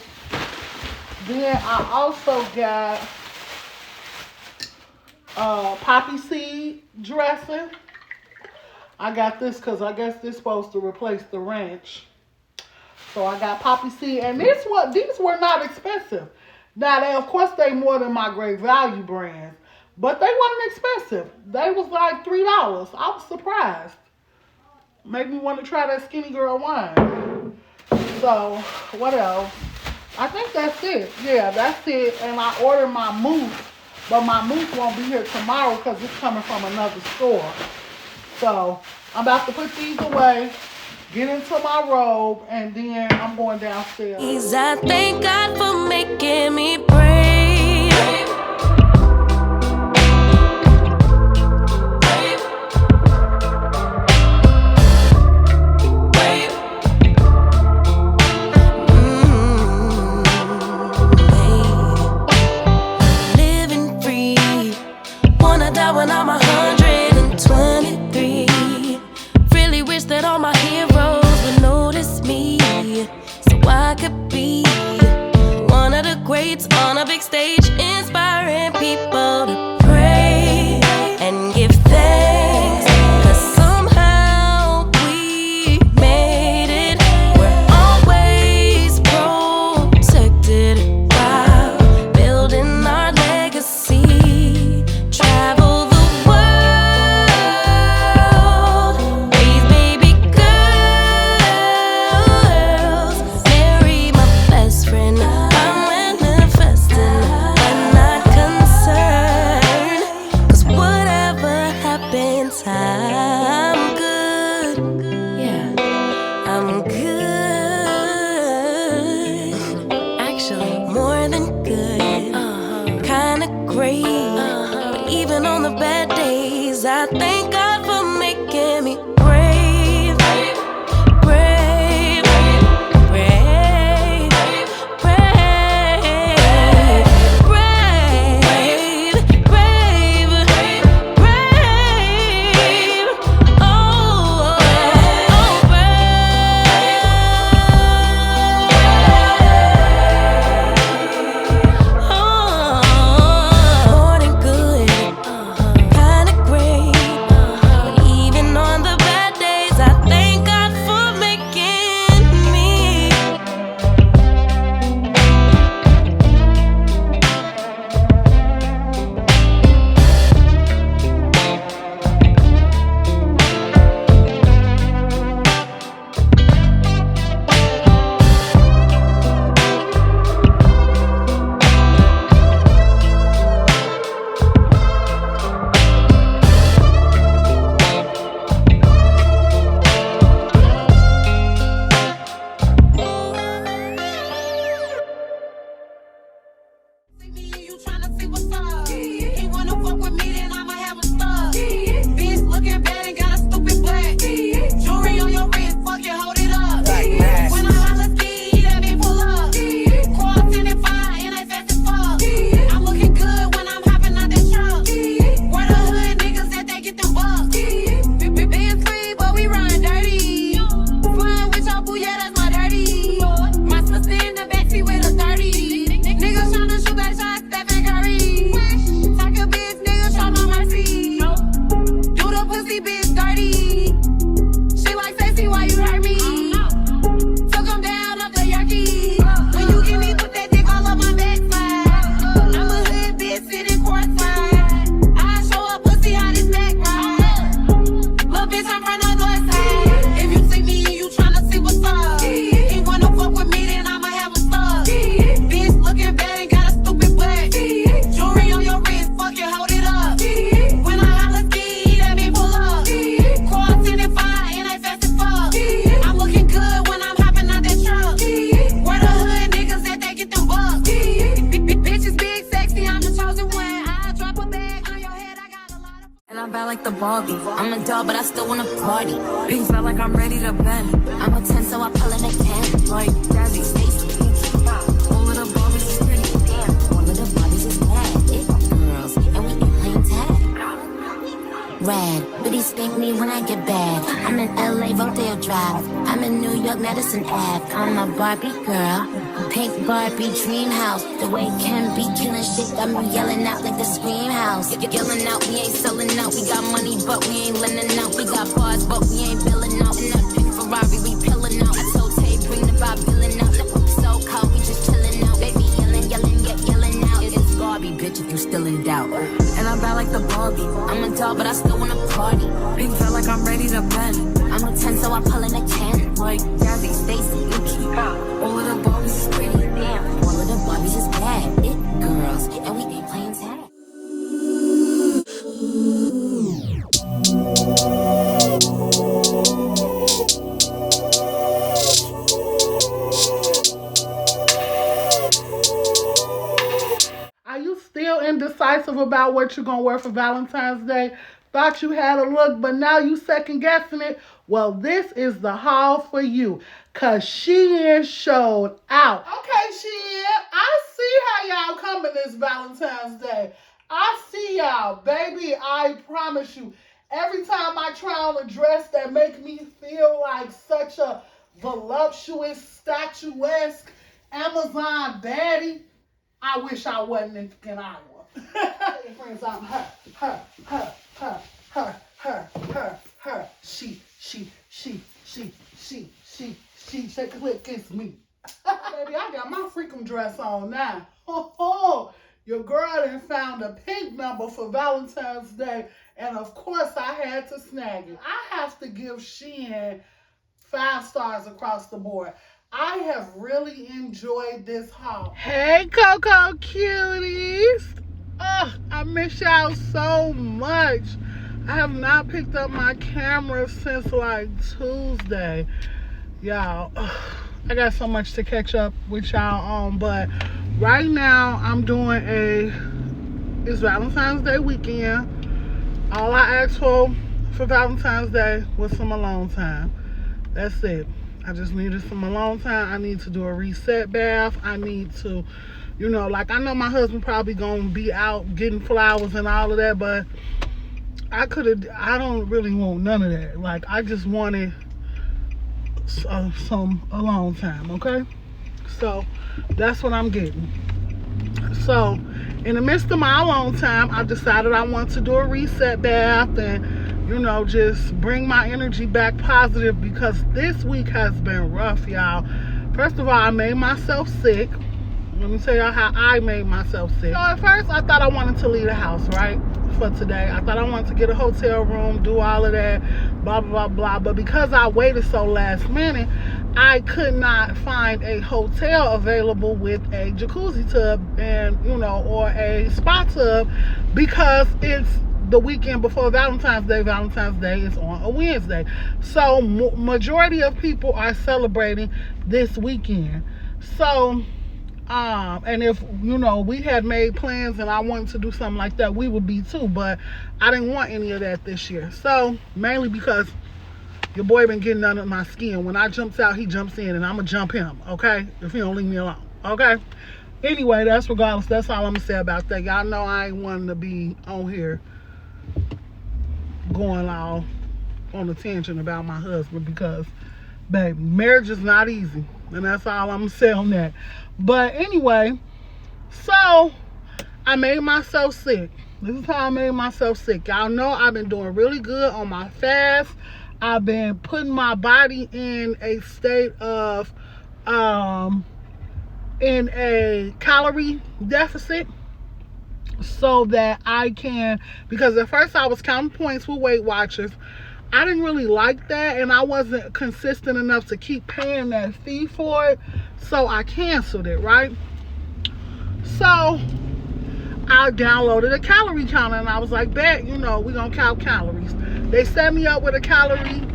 Then I also got poppy seed dressing. I got this because I guess this is supposed to replace the ranch. So I got poppy seed, and these were not expensive. Now, of course, they more than my Great Value brands, but they wasn't expensive. They was like $3. I was surprised. Made me want to try that Skinny Girl wine. So, what else? I think that's it. Yeah, that's it. And I ordered my mousse, but my mousse won't be here tomorrow because it's coming from another store. So, I'm about to put these away, get into my robe, and then I'm going downstairs. I thank God for making me brave. Living free. Wanna die when I'm 123. Really wish that all my heroes would notice me, so I could be one of the greats on a big stage, inspiring people to pray and give thanks. 'Cause somehow we made it. We're always protected while building our legacy. Travel the world, raise baby girls, marry my best friend. I'm manifesting, but not concerned. 'Cause whatever happens, I'm good. Yeah, I'm good. Actually, more than good. Kinda great. But even on the bad days, I thank God for making me brave. Brave, brave, brave, brave, brave, brave. Oh, more than good, kinda great. But even on the bad days, I thank God for making me. You tryna see what's up? You wanna fuck with me, then I'ma have a stuck. Bitch looking bad and got a stupid black. Jewelry on your wrist, fuck it, hold it up. When I holla ski, that mean pull up. Quad 75 and I fast as fuck. I'm looking good when I'm hopping out that truck. Where the hood niggas at, they get them bucks. Being free, but we run dirty. Flying with your boo, yeah, that's my dirty. My sister in the backseat with a 30. Niggas tryna shoot that shot, Stephen Curry. Talk a bitch, nigga, show no mercy. Do the pussy bitch dirty. She like Stacey, why you hurt me? Took him down up the Yorkie. When you give me, put that dick all up my backside. I'm a hood bitch sitting courtside. I show up pussy how this back ride. Little bitch, I'm from the north side. If you see me and you tryna see what's up, you wanna fuck with me, then I'ma have a stuck. Bitch looking bad and got a stupid black. Jewelry on your wrist, fuck it, hold it up. When I holla ski, that mean pull up. Quad 75 and I fast as fuck. I'm looking good when I'm hopping out that truck. Where the hood niggas at, they get them bucks. Bitches big, sexy, I'm the chosen one. I drop a bag on your head, I got a lot of. And I'm bad like the Barbie. I'm a doll, but I still wanna party. Things felt like I'm ready to bend. I'm a 10, so I pull in a 10. Like Daddy, Stacy, all of the Barbies is pretty. Damn, all of the Barbies is bad. It girls, and we can play tag. Rad, but he spank me when I get bad. I'm in LA, Rodeo Drive. I'm in New York, Madison Ave. I'm a Barbie girl, pink Barbie dream house. The way Ken be killing shit got me yelling out like the scream house. Yelling out, we ain't selling out. We got money, but we ain't lending out. We got bars, but we ain't billing out. In that pink Ferrari, we pillin' out. I told Tay, bring the vibe, billing out. So cold, we just chillin' out. Baby, yelling, yelling out. It's Barbie, bitch, if you still in doubt. And I'm bad like the Barbie. I'm a doll, but I still wanna party. Big felt like I'm ready to bend. I'm a 10, so I pull in a 10. Like Gabby, Stacy, Yuki. All of the Barbies is pretty. Damn. All of the Barbies is bad. It girls, and we ain't playing tag. Are you still indecisive about what you're going to wear for Valentine's Day? Thought you had a look, but now you second guessing it? Well, this is the haul for you, because Shein showed out. Okay, Shein, I see how y'all coming this Valentine's Day. I see y'all, baby. I promise you, every time I try on a dress that make me feel like such a voluptuous, statuesque Amazon baddie, I wish I wasn't in Iowa. Friends, I'm her. She. Shake a lick, kiss me. Baby, I got my freakum dress on now. Your girl done found a pink number for Valentine's Day, and of course I had to snag it. I have to give Shein 5 stars across the board. I have really enjoyed this haul. Hey, Coco Cuties. I miss y'all so much. I have not picked up my camera since like Tuesday. Y'all, I got so much to catch up with y'all on, but right now I'm doing it's Valentine's Day weekend. All I asked for Valentine's Day was some alone time. That's it. I just needed some alone time. I need to do a reset bath. I need to, like, I know my husband probably gonna be out getting flowers and all of that, but I don't really want none of that. Like, I just wanted some alone time, okay? So that's what I'm getting. So in the midst of my alone time, I decided I want to do a reset bath and just bring my energy back positive, because this week has been rough, y'all. First of all, I made myself sick. Let me tell y'all how I made myself sick. So at first, I thought I wanted to leave the house, right, for today. I thought I wanted to get a hotel room, do all of that, blah, blah, blah. But because I waited so last minute, I could not find a hotel available with a jacuzzi tub and, or a spa tub, because it's the weekend before Valentine's Day. Valentine's Day is on a Wednesday. So majority of people are celebrating this weekend. So, and if, we had made plans and I wanted to do something like that, we would be too. But I didn't want any of that this year. So, mainly because your boy been getting under my skin. When I jumps out, he jumps in, and I'm going to jump him, okay? If he don't leave me alone, okay? Anyway, that's regardless. That's all I'm going to say about that. Y'all know I ain't wanting to be on here going all on a tangent about my husband, because baby, marriage is not easy, and that's all I'm gonna say on that. But anyway, so I made myself sick. This is how I made myself sick. Y'all know I've been doing really good on my fast. I've been putting my body in a state of in a calorie deficit, so that I can, because at first I was counting points with Weight Watchers. I didn't really like that, and I wasn't consistent enough to keep paying that fee for it, so I canceled it, right? So I downloaded a calorie counter, and I was like, bet, we're gonna count calories. They set me up with a calorie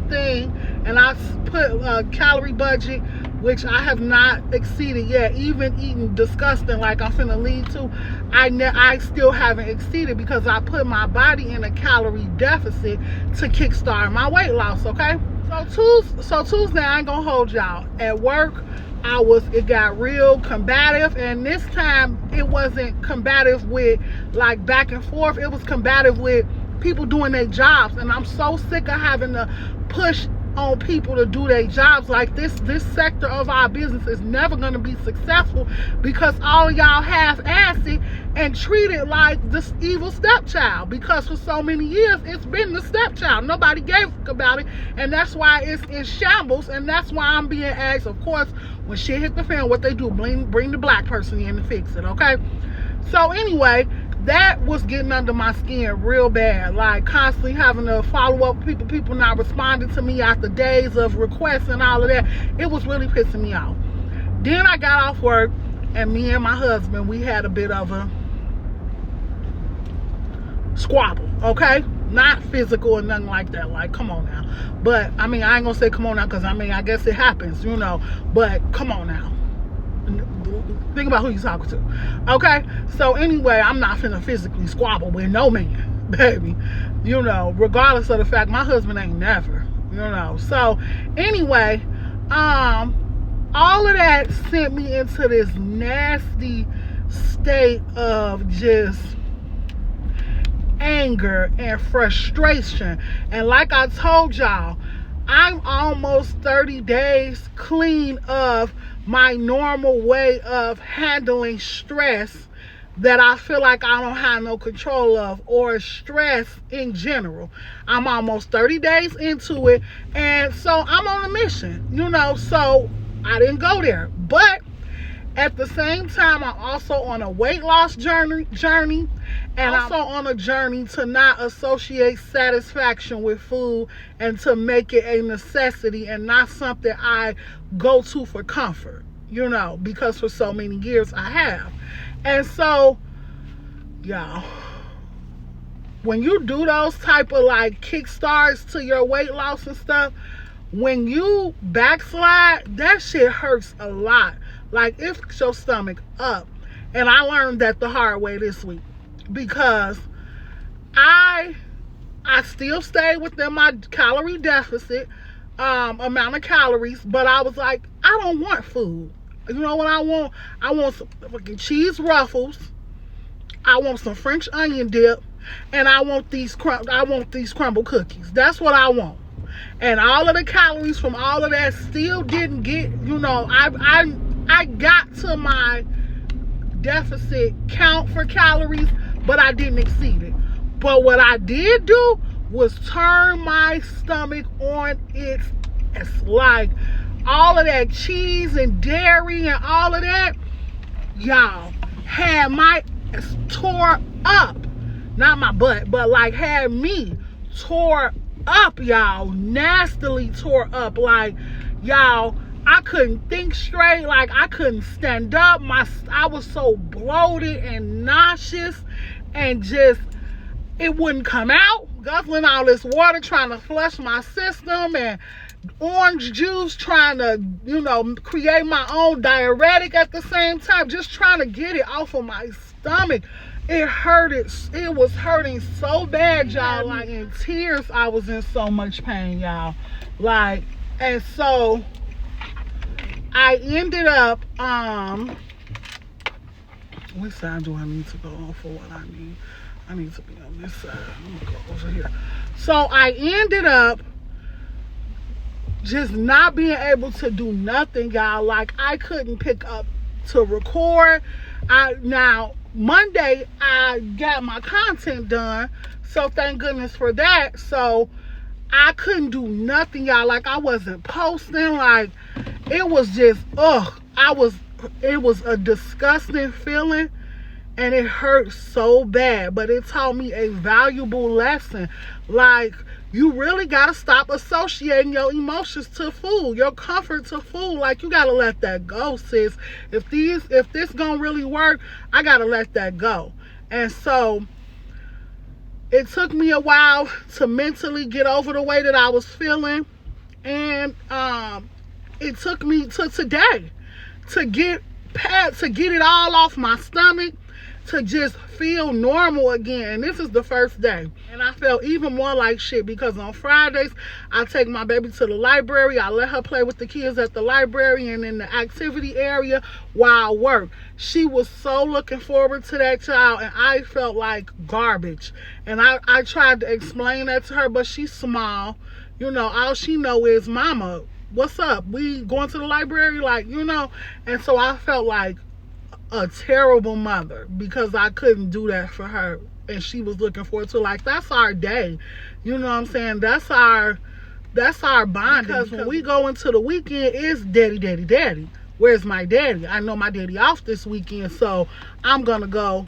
thing, and I put a calorie budget, which I have not exceeded yet. Even eating disgusting like I'm finna lead to, I still haven't exceeded, because I put my body in a calorie deficit to kickstart my weight loss, okay? So Tuesday, I ain't gonna hold y'all. At work, it got real combative, and this time it wasn't combative with like back and forth. It was combative with people doing their jobs, and I'm so sick of having to push on people to do their jobs. Like this sector of our business is never going to be successful because all of y'all half-ass it and treat it like this evil stepchild, because for so many years it's been the stepchild. Nobody gave a fuck about it, and that's why it's in shambles, and that's why I'm being asked, of course, when shit hit the fan, what they do, bring the black person in to fix it, okay? So anyway, that was getting under my skin real bad. Like constantly having to follow up with people not responding to me after days of requests and all of that. It was really pissing me off. Then I got off work, and me and my husband, we had a bit of a squabble, okay? Not physical or nothing like that. Like, come on now. But, I mean, I ain't gonna say come on now, because, I mean, I guess it happens, you know. But, come on now. Think about who you're talking to. Okay? So, anyway, I'm not finna physically squabble with no man, baby. You know, regardless of the fact my husband ain't never, you know. So, anyway, all of that sent me into this nasty state of just anger and frustration. And like I told y'all, I'm almost 30 days clean of my normal way of handling stress that I feel like I don't have no control of, or stress in general. I'm almost 30 days into it, and so I'm on a mission, you know, so I didn't go there. But at the same time, I'm also on a weight loss journey, and also on a journey to not associate satisfaction with food and to make it a necessity and not something I go to for comfort, you know, because for so many years I have. And so, y'all, when you do those type of like kickstarts to your weight loss and stuff, when you backslide, that shit hurts a lot. Like, it fucks your stomach up. And I learned that the hard way this week, because I still stayed within my calorie deficit amount of calories, but I was like, I don't want food. You know what I want? I want some fucking cheese ruffles. I want some French onion dip, and I want these crumble cookies. That's what I want. And all of the calories from all of that still didn't get, you know, I got to my deficit count for calories, but I didn't exceed it. But what I did do was turn my stomach on its like all of that cheese and dairy and all of that, y'all, had my ass tore up. Not my butt, but like had me tore up, y'all. Nastily tore up. Like, y'all, I couldn't think straight. Like, I couldn't stand up. I was so bloated and nauseous, and just, it wouldn't come out. Guzzling all this water, trying to flush my system, and orange juice, trying to, you know, create my own diuretic at the same time, just trying to get it off of my stomach. It hurted. It was hurting so bad, y'all. Like, in tears. I was in so much pain, y'all. Like, and so I ended up, which side do I need to go on for what I need? I need to be on this side. I'm gonna go over here. So I ended up just not being able to do nothing, y'all. Like, I couldn't pick up to record. Now, Monday, I got my content done, so thank goodness for that. So I couldn't do nothing, y'all. Like, I wasn't posting. Like, it was just, it was a disgusting feeling, and it hurt so bad. But it taught me a valuable lesson. Like, you really gotta stop associating your emotions to food, your comfort to food. Like, you gotta let that go, sis. If this gonna really work, I gotta let that go. And so it took me a while to mentally get over the way that I was feeling, and it took me to today to get it all off my stomach, to just feel normal again. And this is the first day. And I felt even more like shit because on Fridays, I take my baby to the library. I let her play with the kids at the library and in the activity area while I work. She was so looking forward to that child, and I felt like garbage. And I tried to explain that to her, but she's small. You know, all she know is, Mama, what's up? We going to the library? Like, you know. And so I felt like a terrible mother because I couldn't do that for her, and she was looking forward to, like, that's our day, you know what I'm saying? That's our bond, because when we go into the weekend, it's daddy. Where's my daddy? I know my daddy off this weekend, so I'm gonna go,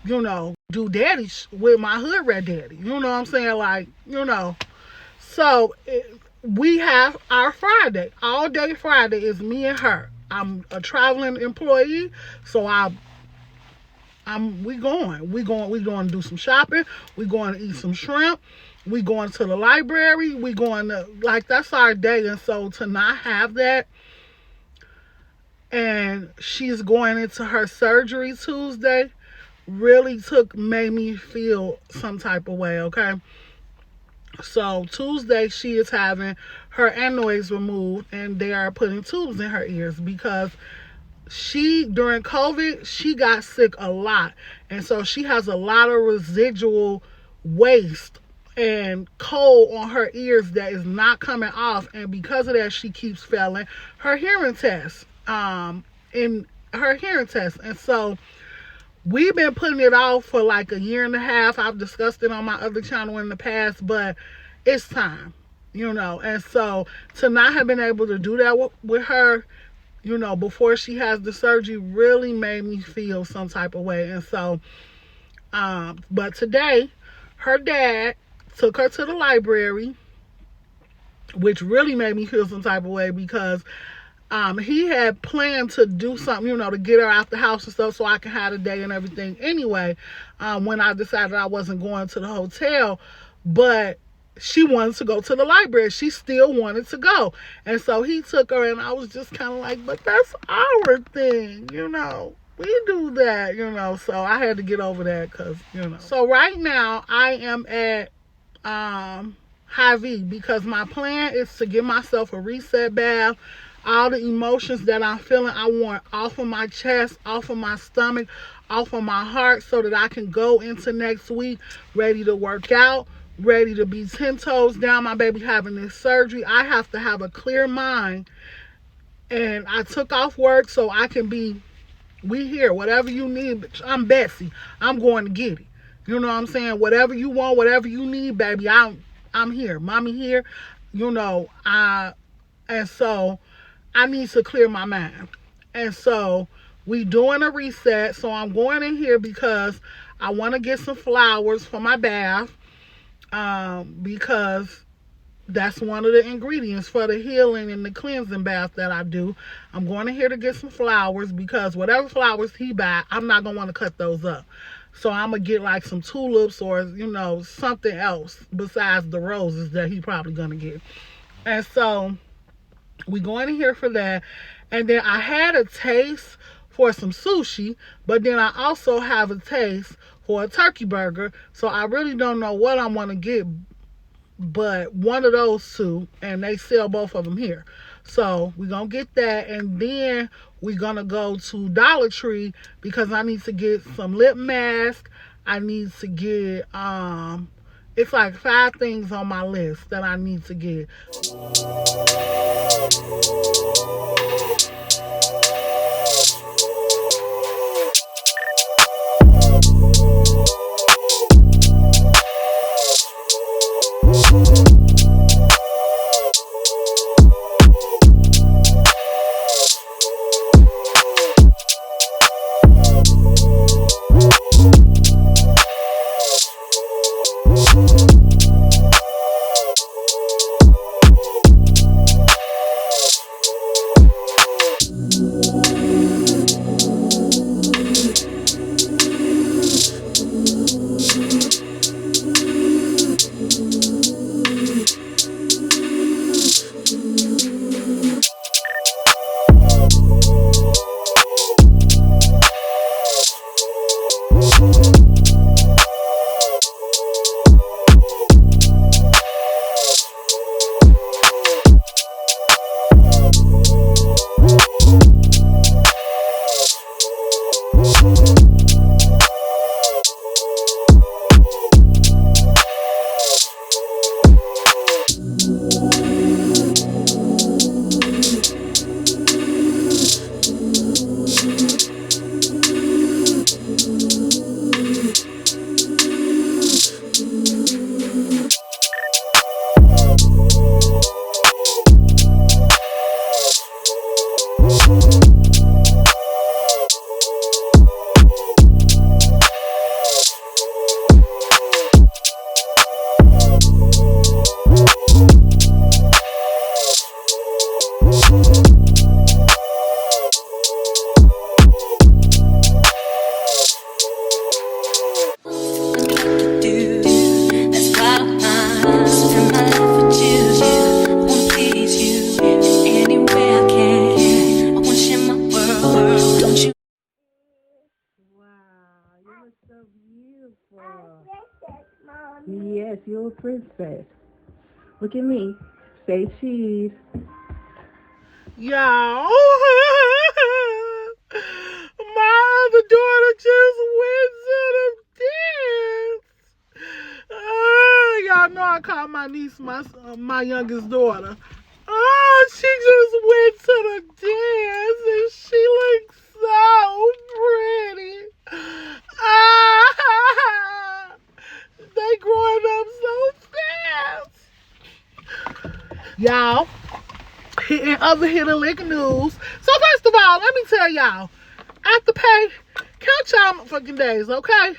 you know, do daddy with my hood rat daddy, you know what I'm saying? Like, you know. So we have our Friday, all day Friday is me and her. I'm a traveling employee, so we going to do some shopping. We going to eat some shrimp. We going to the library. We going to, like, that's our day. And so to not have that, and she's going into her surgery Tuesday, really made me feel some type of way, okay? So Tuesday, she is having her adenoids removed, and they are putting tubes in her ears because during COVID, she got sick a lot. And so she has a lot of residual waste and cold on her ears that is not coming off. And because of that, she keeps failing her hearing test, And so we've been putting it off for like a year and a half. I've discussed it on my other channel in the past, but it's time, you know. And so to not have been able to do that with her, you know, before she has the surgery really made me feel some type of way. And so, but today, her dad took her to the library, which really made me feel some type of way because he had planned to do something, you know, to get her out the house and stuff so I can have a day and everything anyway, when I decided I wasn't going to the hotel. But she wanted to go to the library. She still wanted to go. And so he took her, and I was just kind of like, but that's our thing, you know. We do that, you know. So I had to get over that because, you know. So right now, I am at Hy-Vee because my plan is to give myself a reset bath. All the emotions that I'm feeling, I want off of my chest, off of my stomach, off of my heart, so that I can go into next week ready to work out, ready to be 10 toes down. My baby having this surgery. I have to have a clear mind. And I took off work so I can be, we here, whatever you need. I'm Betsy. I'm going to get it. You know what I'm saying? Whatever you want, whatever you need, baby, I'm here. Mommy here. You know, and so I need to clear my mind. And so we doing a reset. So I'm going in here because I want to get some flowers for my bath. Because that's one of the ingredients for the healing and the cleansing bath that I do. I'm going in here to get some flowers because whatever flowers he buy, I'm not going to want to cut those up. So I'm going to get like some tulips or, you know, something else besides the roses that he probably going to get. And so we going in here for that. And then I had a taste for some sushi, but then I also have a taste for a turkey burger. So I really don't know what I want to get, but one of those two, and they sell both of them here. So we're going to get that, and then we're going to go to Dollar Tree because I need to get some lip mask. I need to get, it's like 5 things on my list that I need to get. little princess. Look at me. Say cheese. Y'all, my other daughter just went to the dance. Y'all know I call my niece my youngest daughter. She just went to the dance and she looks so pretty. They growing up so fast. Y'all, in other hidden lick news. So first of all, let me tell y'all, Afterpay, count y'all fucking days, okay?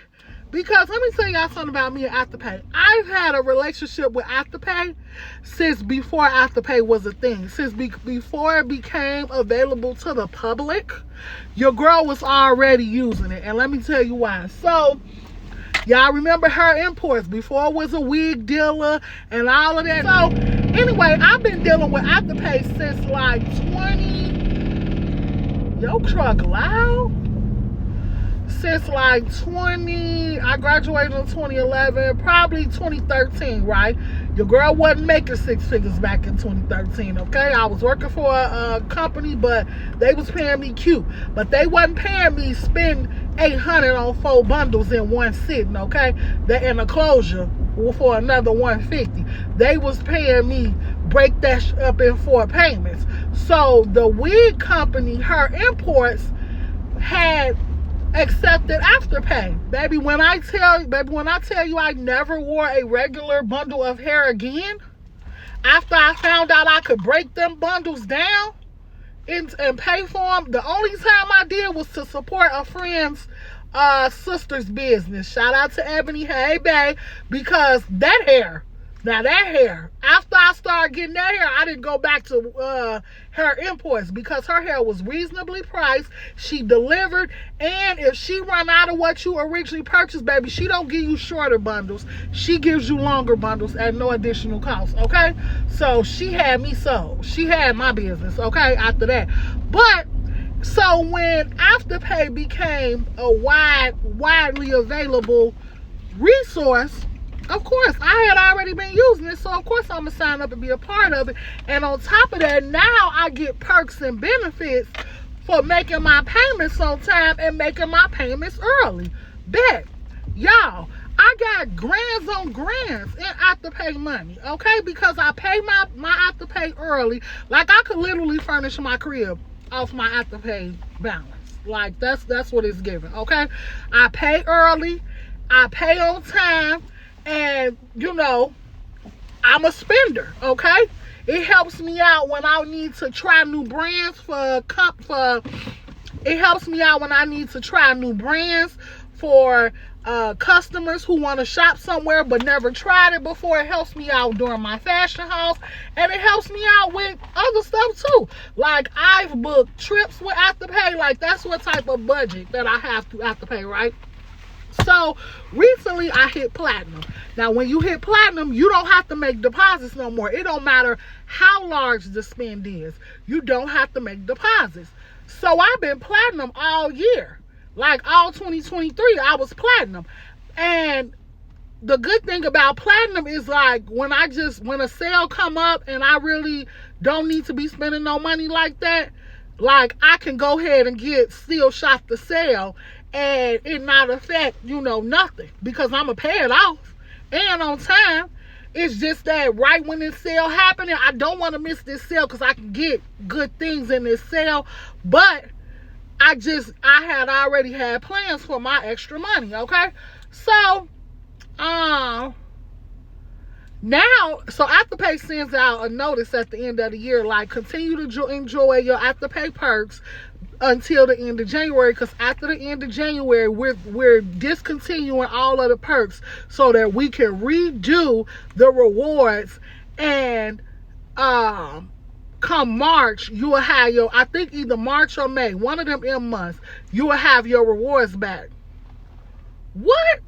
Because let me tell y'all something about me and Afterpay. I've had a relationship with Afterpay since before Afterpay was a thing. Since before it became available to the public, your girl was already using it. And let me tell you why. So, y'all remember Her Imports before it was a wig dealer and all of that. So, anyway, I've been dealing with Afterpay since like 20... Yo, truck loud? Since like I graduated in 2011, probably 2013, right? Your girl wasn't making six figures back in 2013, okay? I was working for a company, but they was paying me cute. But they wasn't paying me spend $800 on 4 bundles in one sitting, okay? In a closure for another $150. They was paying me break that up in 4 payments. So the wig company, Her Imports, had accepted Afterpay. Baby, when I tell you I never wore a regular bundle of hair again, after I found out I could break them bundles down and pay for them, the only time I did was to support a friend's sister's business. Shout out to Ebony, hey babe, because that hair, after I started getting that hair, I didn't go back to Her Imports because her hair was reasonably priced. She delivered, and if she run out of what you originally purchased, baby, she don't give you shorter bundles. She gives you longer bundles at no additional cost, okay? So she had me sold. She had my business, okay, after that. But, so when Afterpay became a widely available resource, of course, I had already been using it, so of course I'm going to sign up and be a part of it. And on top of that, now I get perks and benefits for making my payments on time and making my payments early. Bet. Y'all, I got grands on grands in Afterpay money, okay? Because I pay my Afterpay early. Like, I could literally furnish my crib off my Afterpay balance. Like, that's what it's giving, okay? I pay early. I pay on time. And, you know, I'm a spender, okay? It helps me out when I need to try new brands it helps me out when I need to try new brands for customers who want to shop somewhere but never tried it before. It helps me out during my fashion house, and it helps me out with other stuff too. Like, I've booked trips with Afterpay. Like, that's what type of budget that I have to Afterpay, right? So recently I hit platinum. Now when you hit platinum, you don't have to make deposits no more. It don't matter how large the spend is. You don't have to make deposits. So I've been platinum all year. Like all 2023, I was platinum. And the good thing about platinum is, like, when a sale come up and I really don't need to be spending no money like that, like, I can go ahead and still shop the sale and it not affect, you know, nothing, because I'm going to pay it off and on time. It's just that right when this sale happening, I don't want to miss this sale because I can get good things in this sale. But I had already had plans for my extra money, okay? So, now, so Afterpay sends out a notice at the end of the year, like, continue to enjoy your Afterpay perks until the end of January, because after the end of January, we're discontinuing all of the perks so that we can redo the rewards. And come March, you will have I think either March or May, one of them M months, you will have your rewards back. What?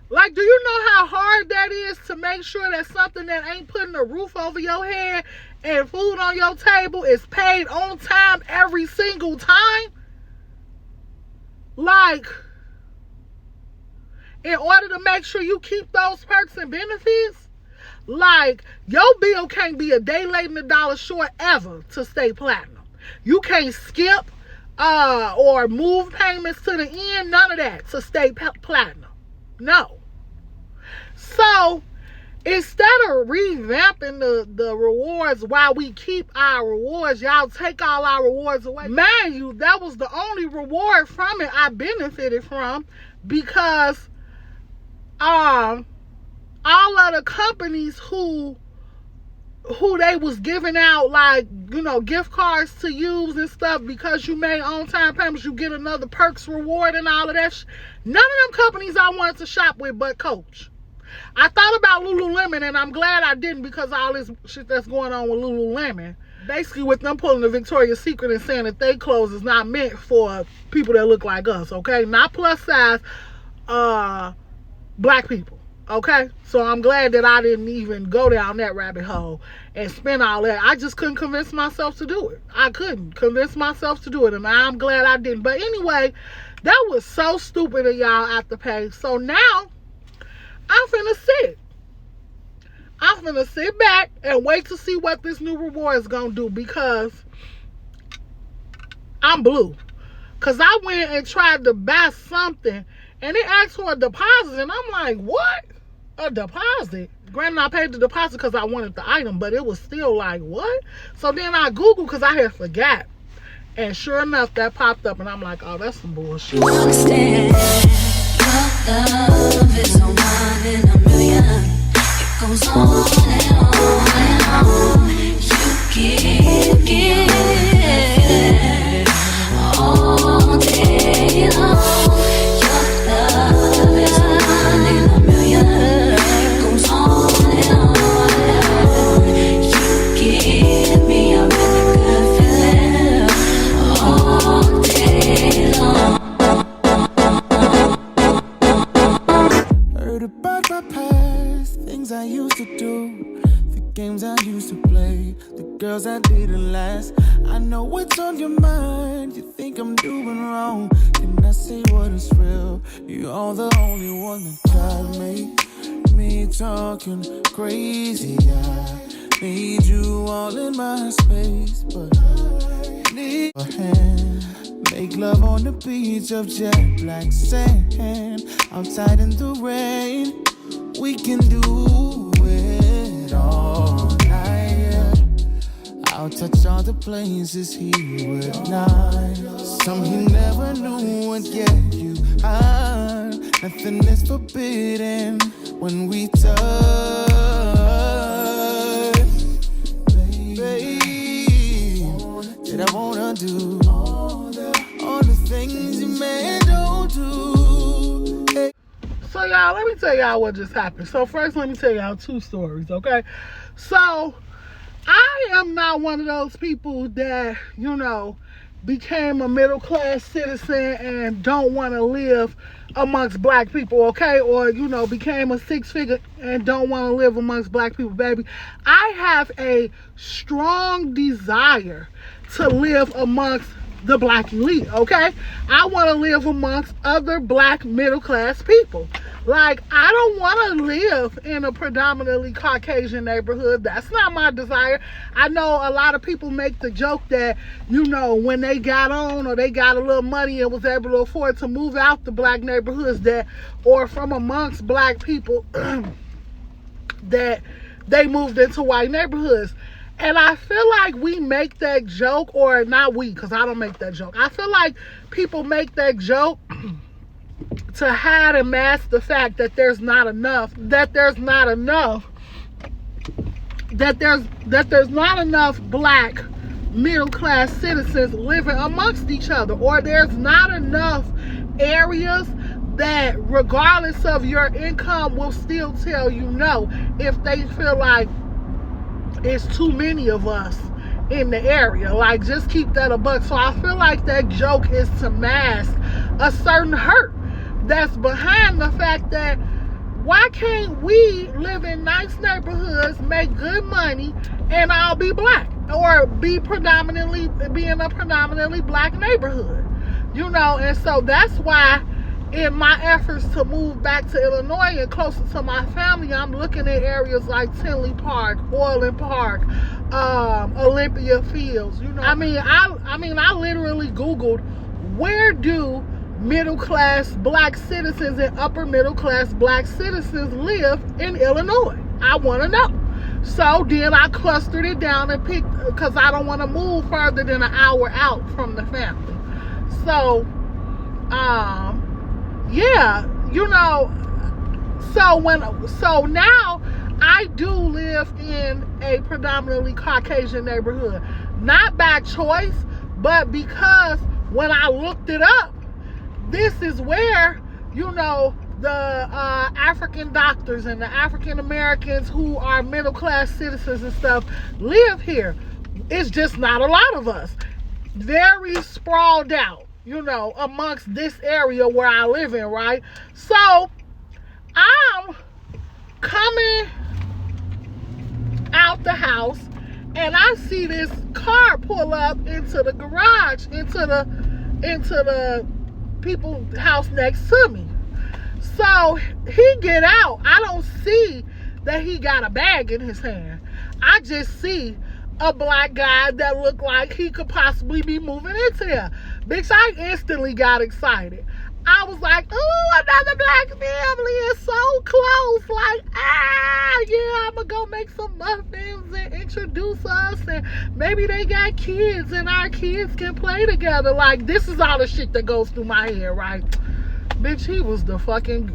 Like, do you know how hard that is to make sure that something that ain't putting a roof over your head and food on your table is paid on time every single time? Like, in order to make sure you keep those perks and benefits, like, your bill can't be a day late and a dollar short ever to stay platinum. You can't skip or move payments to the end, none of that to stay platinum. No. So, instead of revamping the rewards while we keep our rewards, y'all take all our rewards away. Mind you, that was the only reward from it I benefited from, because all of the companies who they was giving out, like, you know, gift cards to use and stuff, because you made on-time payments, you get another perks reward and all of that. None of them companies I wanted to shop with but Coach. I thought about Lululemon, and I'm glad I didn't, because all this shit that's going on with Lululemon, basically with them pulling the Victoria's Secret and saying that they clothes is not meant for people that look like us, okay? Not plus size black people, okay? So I'm glad that I didn't even go down that rabbit hole and spend all that. I just couldn't convince myself to do it. I couldn't convince myself to do it, and I'm glad I didn't. But anyway, that was so stupid of y'all Afterpay. So now, I'm finna sit back and wait to see what this new reward is gonna do, because I'm blue. Because I went and tried to buy something and it asked for a deposit, and I'm like, what? A deposit? Granted, I paid the deposit because I wanted the item, but it was still like, what? So then I Googled, because I had forgot. And sure enough, that popped up, and I'm like, oh, that's some bullshit. Understand, your love is a one in a million. It goes on and on and on. You give all day long. Your love is a one in a million. It goes on and on and on. You give me a really good feeling all day long. Heard about my past, things I used to do, the games I used to play, the girls that didn't last. I know what's on your mind, you think I'm doing wrong. Can I say what is real? You're the only one that tried to make me talking crazy. I need you all in my space, but I need a hand. Make love on the beach of jet black sand, outside in the rain. We can do it all night. I'll touch all the places he would not. Some he never knew, and yet you are. Nothing is forbidden when we touch. Babe, did I wanna do all the things you man don't do? Hey. So y'all, let me tell y'all what just happened. So first, let me tell y'all two stories, okay? So I am not one of those people that, you know, became a middle-class citizen and don't want to live amongst black people, okay? Or, you know, became a six-figure and don't want to live amongst black people, baby. I have a strong desire to live amongst the black elite, okay? I want to live amongst other black middle-class people. Like, I don't want to live in a predominantly Caucasian neighborhood. That's not my desire. I know a lot of people make the joke that, you know, when they got on or they got a little money and was able to afford to move out the black neighborhoods, that, or from amongst black people, that they moved into white neighborhoods. And I feel like we make that joke, or not we, because I don't make that joke. I feel like people make that joke to hide and mask the fact that there's not enough black middle class citizens living amongst each other, or there's not enough areas that, regardless of your income, will still tell you no if they feel like it's too many of us in the area. Like, just keep that a buck. So I feel like that joke is to mask a certain hurt that's behind the fact that, why can't we live in nice neighborhoods, make good money, and all be black, or be in a predominantly black neighborhood, you know? And so that's why in my efforts to move back to Illinois and closer to my family, I'm looking at areas like Tinley Park, Orland Park, Olympia Fields. You know, I literally Googled, where do middle-class black citizens and upper middle-class black citizens live in Illinois? I want to know. So then I clustered it down and picked, because I don't want to move further than an hour out from the family. So, yeah, you know, so now I do live in a predominantly Caucasian neighborhood. Not by choice, but because when I looked it up, this is where, you know, the African doctors and the African Americans who are middle class citizens and stuff live here. It's just not a lot of us. Very sprawled out, you know, amongst this area where I live in, right? So I'm coming out the house and I see this car pull up into the garage, into the people's house next to me. So he get out. I don't see that he got a bag in his hand. I just see a black guy that looked like he could possibly be moving into there. Bitch, I instantly got excited. I was like, ooh, another black family is so close. Like, yeah, I'm going to go make some muffins and introduce us. And maybe they got kids and our kids can play together. Like, this is all the shit that goes through my head, right? Bitch, he was the fucking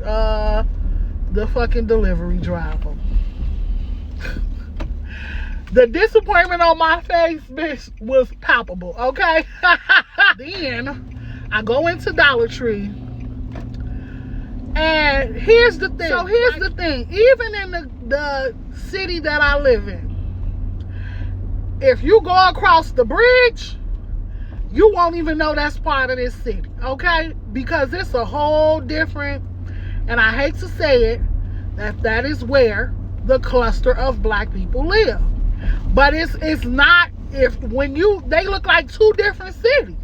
delivery driver. The disappointment on my face, bitch, was palpable, okay? Then I go into Dollar Tree. And here's the thing. So here's the thing. Even in the city that I live in, if you go across the bridge, you won't even know that's part of this city, okay? Because it's a whole different, and I hate to say it, that is where the cluster of black people live. But it's not, they look like two different cities.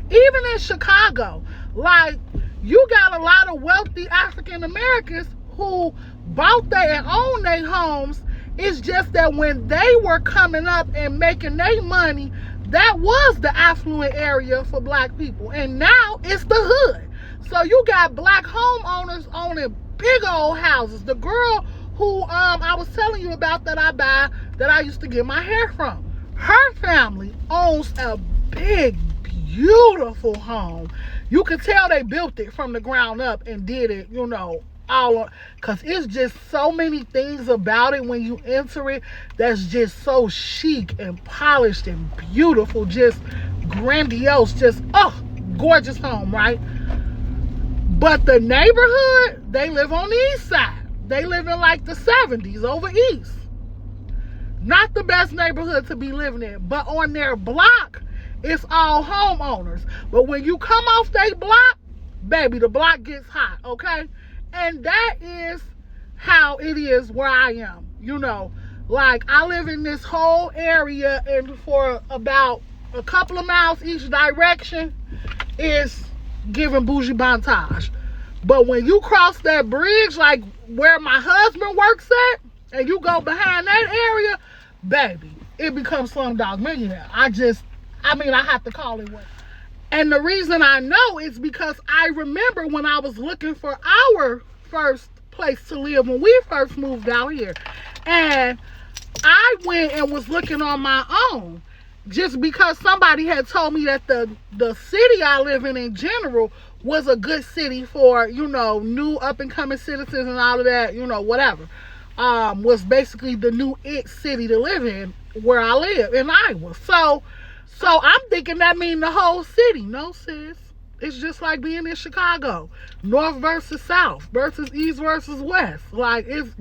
Even in Chicago, like, you got a lot of wealthy African Americans who bought and owned their homes. It's just that when they were coming up and making their money, that was the affluent area for black people. And now it's the hood. So you got black homeowners owning big old houses. The girl who I was telling you about that I used to get my hair from, her family owns a big, beautiful home. You could tell they built it from the ground up and did it, you know, because it's just so many things about it when you enter it that's just so chic and polished and beautiful, just grandiose, just gorgeous home, right? But the neighborhood, they live on the east side. They live in like the 70s over east. Not the best neighborhood to be living in, but on their block, it's all homeowners. But when you come off their block, baby, the block gets hot, okay? And that is how it is where I am. You know, like, I live in this whole area, and for about a couple of miles each direction is giving bougie montage. But when you cross that bridge, like where my husband works at, and you go behind that area, baby, it becomes Slumdog Millionaire. I have to call it one. And the reason I know is because I remember when I was looking for our first place to live when we first moved out here. And I went and was looking on my own just because somebody had told me that the city I live in general was a good city for, you know, new up and coming citizens and all of that, you know, whatever. Was basically the new it city to live in where I live in Iowa. So I'm thinking that means the whole city. No, sis. It's just like being in Chicago. North versus south versus east versus west. Like, it's,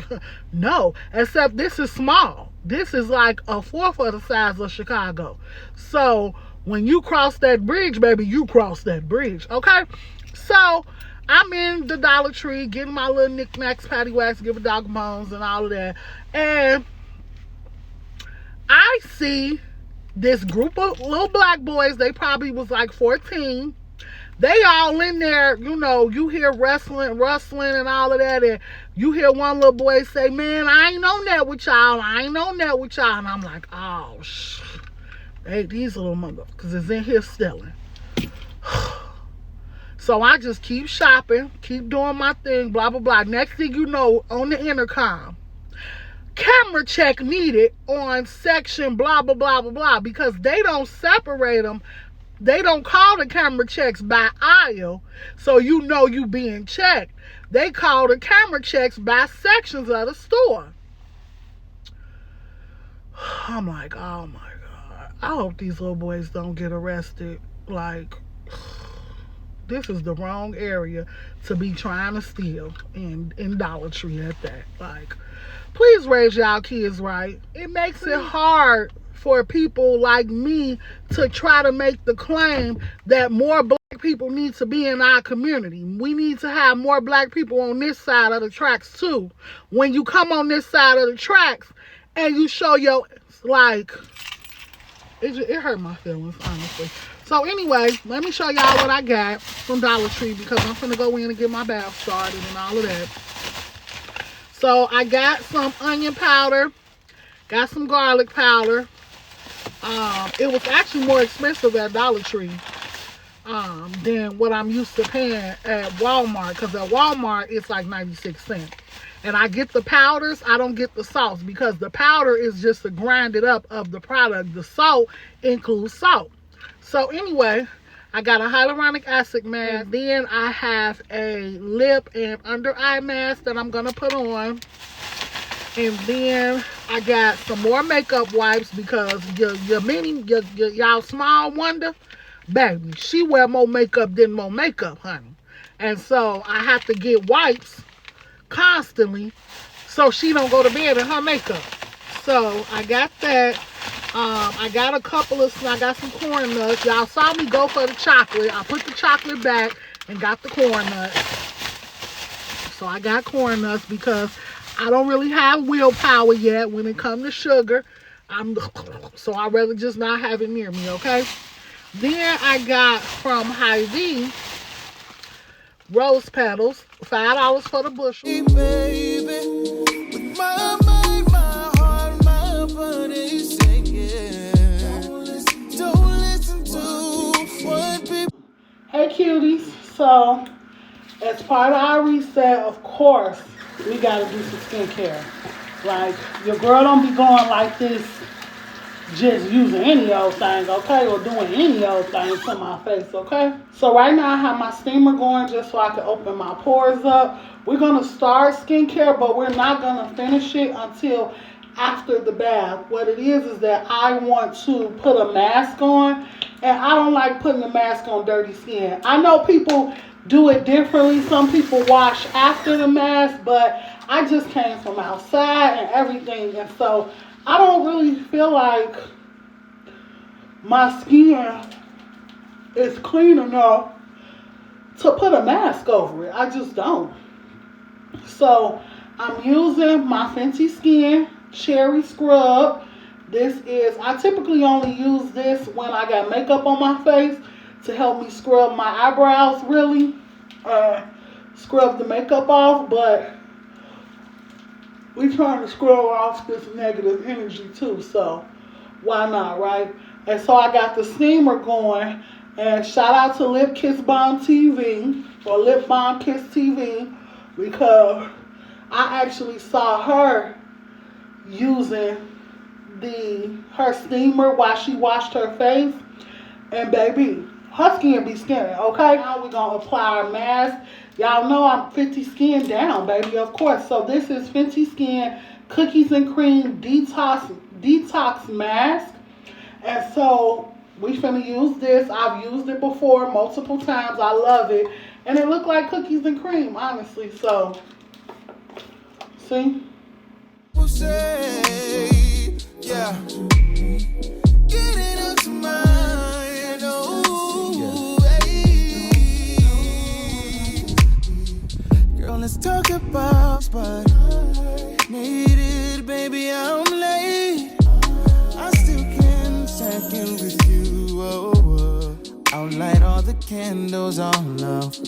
no. Except this is small. This is like a fourth of the size of Chicago. So when you cross that bridge, baby, you cross that bridge. Okay? So I'm in the Dollar Tree getting my little knickknacks, patty wax, give a dog bones and all of that. And I see this group of little black boys. They probably was like 14. They all in there, you know, you hear rustling and all of that, and you hear one little boy say, man, I ain't on that with y'all. And I'm like, oh, hey, these little motherfuckers is in here stealing. So I just keep shopping, keep doing my thing, blah, blah, blah. Next thing you know, on the intercom, camera check needed on section blah, blah, blah, blah, blah, because they don't separate them. They don't call the camera checks by aisle, so you know you being checked. They call the camera checks by sections of the store. I'm like, oh my God. I hope these little boys don't get arrested. Like, this is the wrong area to be trying to steal in Dollar Tree at that. Like, please raise y'all kids right. It makes it hard for people like me to try to make the claim that more black people need to be in our community. We need to have more black people on this side of the tracks too. When you come on this side of the tracks and you show your, like, it hurt my feelings, honestly. So anyway, let me show y'all what I got from Dollar Tree, because I'm finna go in and get my bath started and all of that. So I got some onion powder, got some garlic powder. It was actually more expensive at Dollar Tree than what I'm used to paying at Walmart, because at Walmart it's like 96 cents. And I get the powders, I don't get the salts, because the powder is just a grinded up of the product. The salt includes salt. So anyway, I got a hyaluronic acid mask. Then I have a lip and under eye mask that I'm going to put on. And then I got some more makeup wipes, because y'all small wonder, baby, she wear more makeup than more makeup, honey. And so I have to get wipes constantly so she don't go to bed in her makeup. So I got that. I got a couple of, I got some corn nuts. Y'all saw me go for the chocolate. I put the chocolate back and got the corn nuts. So I got corn nuts because I don't really have willpower yet when it comes to sugar. So I'd rather just not have it near me, okay? Then I got from Hy-Vee rose petals, $5 for the bushel. Hey, baby, with my mind, my heart, my body singing. Don't listen to what people. Hey cuties, so as part of our reset, of course, we gotta do some skincare. Like, your girl don't be going like this, just using any old thing, okay? Or doing any old thing to my face, okay? So right now I have my steamer going just so I can open my pores up. We're gonna start skincare, but we're not gonna finish it until after the bath. What it is that I want to put a mask on, and I don't like putting a mask on dirty skin. I know people do it differently. Some people wash after the mask, but I just came from outside and everything, and so I don't really feel like my skin is clean enough to put a mask over it. I just don't. So I'm using my Fenty Skin Cherry Scrub. This is, I typically only use this when I got makeup on my face to help me scrub my eyebrows, really. Scrub the makeup off, but we trying to scrub off this negative energy too, so why not, right? And so I got the steamer going, and shout out to Lip Kiss Bomb TV, or Lip Bomb Kiss TV, because I actually saw her using her steamer while she washed her face, and baby, her skin be skinning, okay? Now we're gonna apply our mask. Y'all know I'm Fenty Skin down, baby, of course. So this is Fenty Skin Cookies and Cream Detox Mask. And so we finna use this. I've used it before multiple times. I love it. And it looked like cookies and cream, honestly. So, see? Say, yeah. Get it up to mine, oh, hey. Girl, let's talk about spot. Needed, baby, I'm late. I still can check in with you, oh, outline all the candles all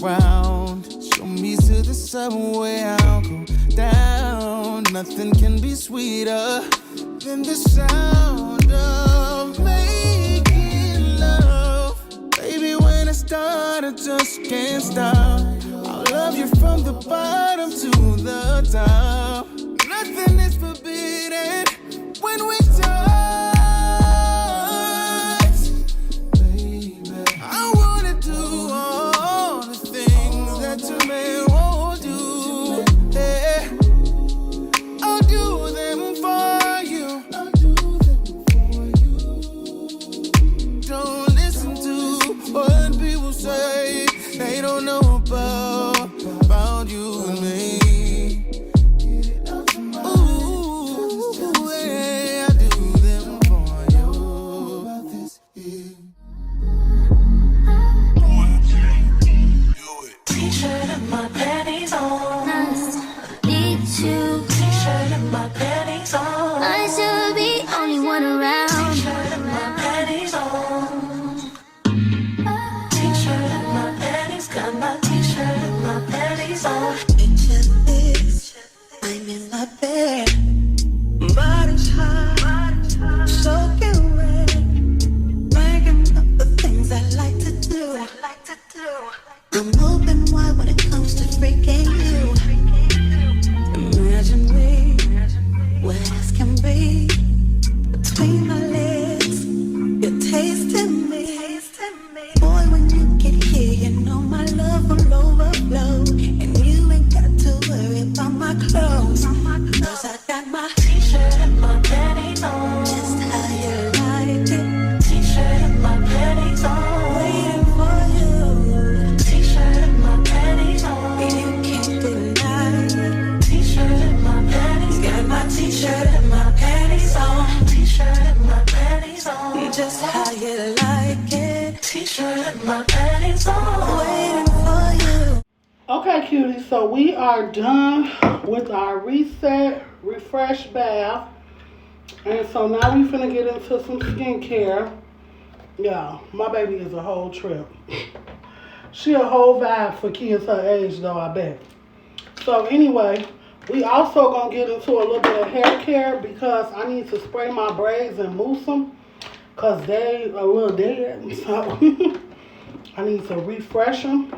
around. Show me to the subway, I'll go down. Nothing can be sweeter than the sound of making love. Baby, when I start, I just can't stop. I'll love you from the bottom to the top. Nothing is forbidden when we touch. Baby, I wanna do all the things that you may won't do. Yeah. I'll do them for you. Don't listen to what people say. They don't know about you and me. Ooh, yeah, I do them for you. T-shirt and my panties on. Need you. T-shirt and my panties on. I should be only one around. T-shirt and my panties on. T-shirt and my panties, got my T-shirt and my panties on. Picture this, I'm in my bed, body's hot, soaking wet, bragging up the things I like to do. I'm open wide when it comes to freaking you. Imagine me, wet as can be, between my legs, you're tasting me. Boy, when you get here, you know my love will overflow. And you ain't got to worry about my clothes, 'cause I got my T-shirt and my panties on. Just how you like it. T-shirt and my panties on. Waiting for you. T-shirt and my panties on. You can't deny it. T-shirt and my panties. Got my T-shirt and my panties on. T-shirt and my panties on. Just how you like it. T-shirt and my panties on. Waiting for you. Okay, cuties, so we are done with our reset, refresh bath. And so now we finna get into some skincare. Yeah, my baby is a whole trip. She a whole vibe for kids her age though, I bet. So anyway, we also gonna get into a little bit of hair care because I need to spray my braids and mousse them because they a little dead. So I need to refresh them.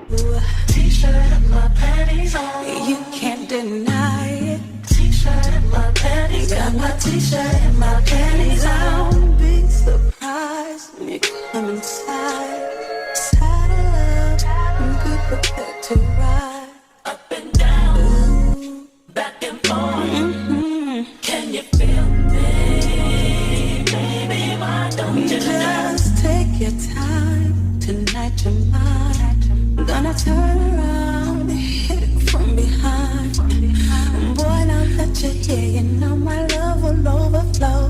T-shirt and my panties on. You can't deny it. T-shirt and my panties. Got my T-shirt and my panties on. Big surprise when you come inside. Saddle up and be prepared to ride. Up and down, ooh, back and forth. Can you feel me? Baby, why don't you just take your time? Tonight you're mine. I'm gonna turn around and hit it from behind. Boy, now that you're here, you know my love will overflow.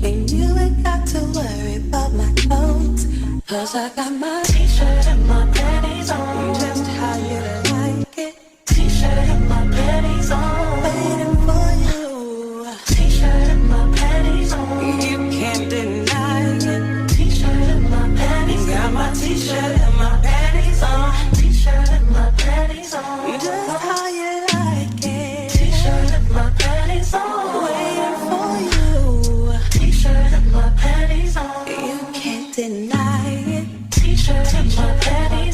And you ain't got to worry about my clothes, 'cause I got my T-shirt and my panties on. Just how you like it. T-shirt and my panties on. Waiting for you. T-shirt and my panties on. You can't deny it. T-shirt and my panties. Got my T-shirt and my panties on. T-shirt and my panties on. Just how you like it. T-shirt and my panties on. Waiting for you. T-shirt and my panties on. You can't deny it. T-shirt and my panties.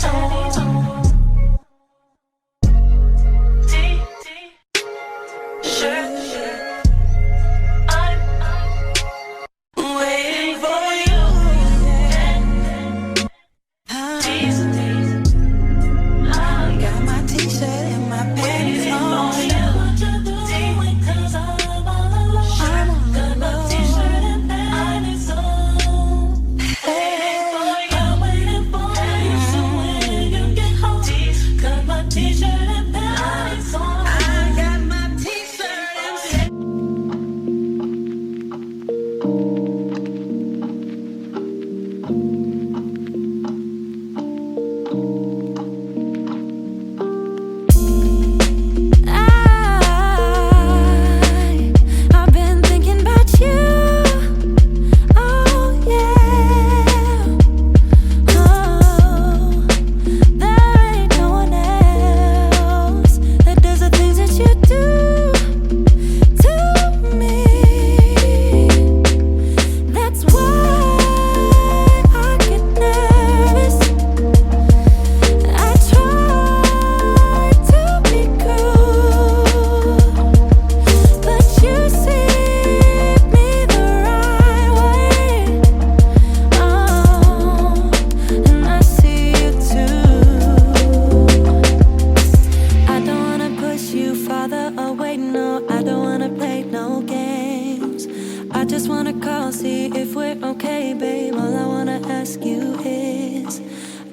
I just wanna call, see if we're okay, babe. All I wanna ask you is,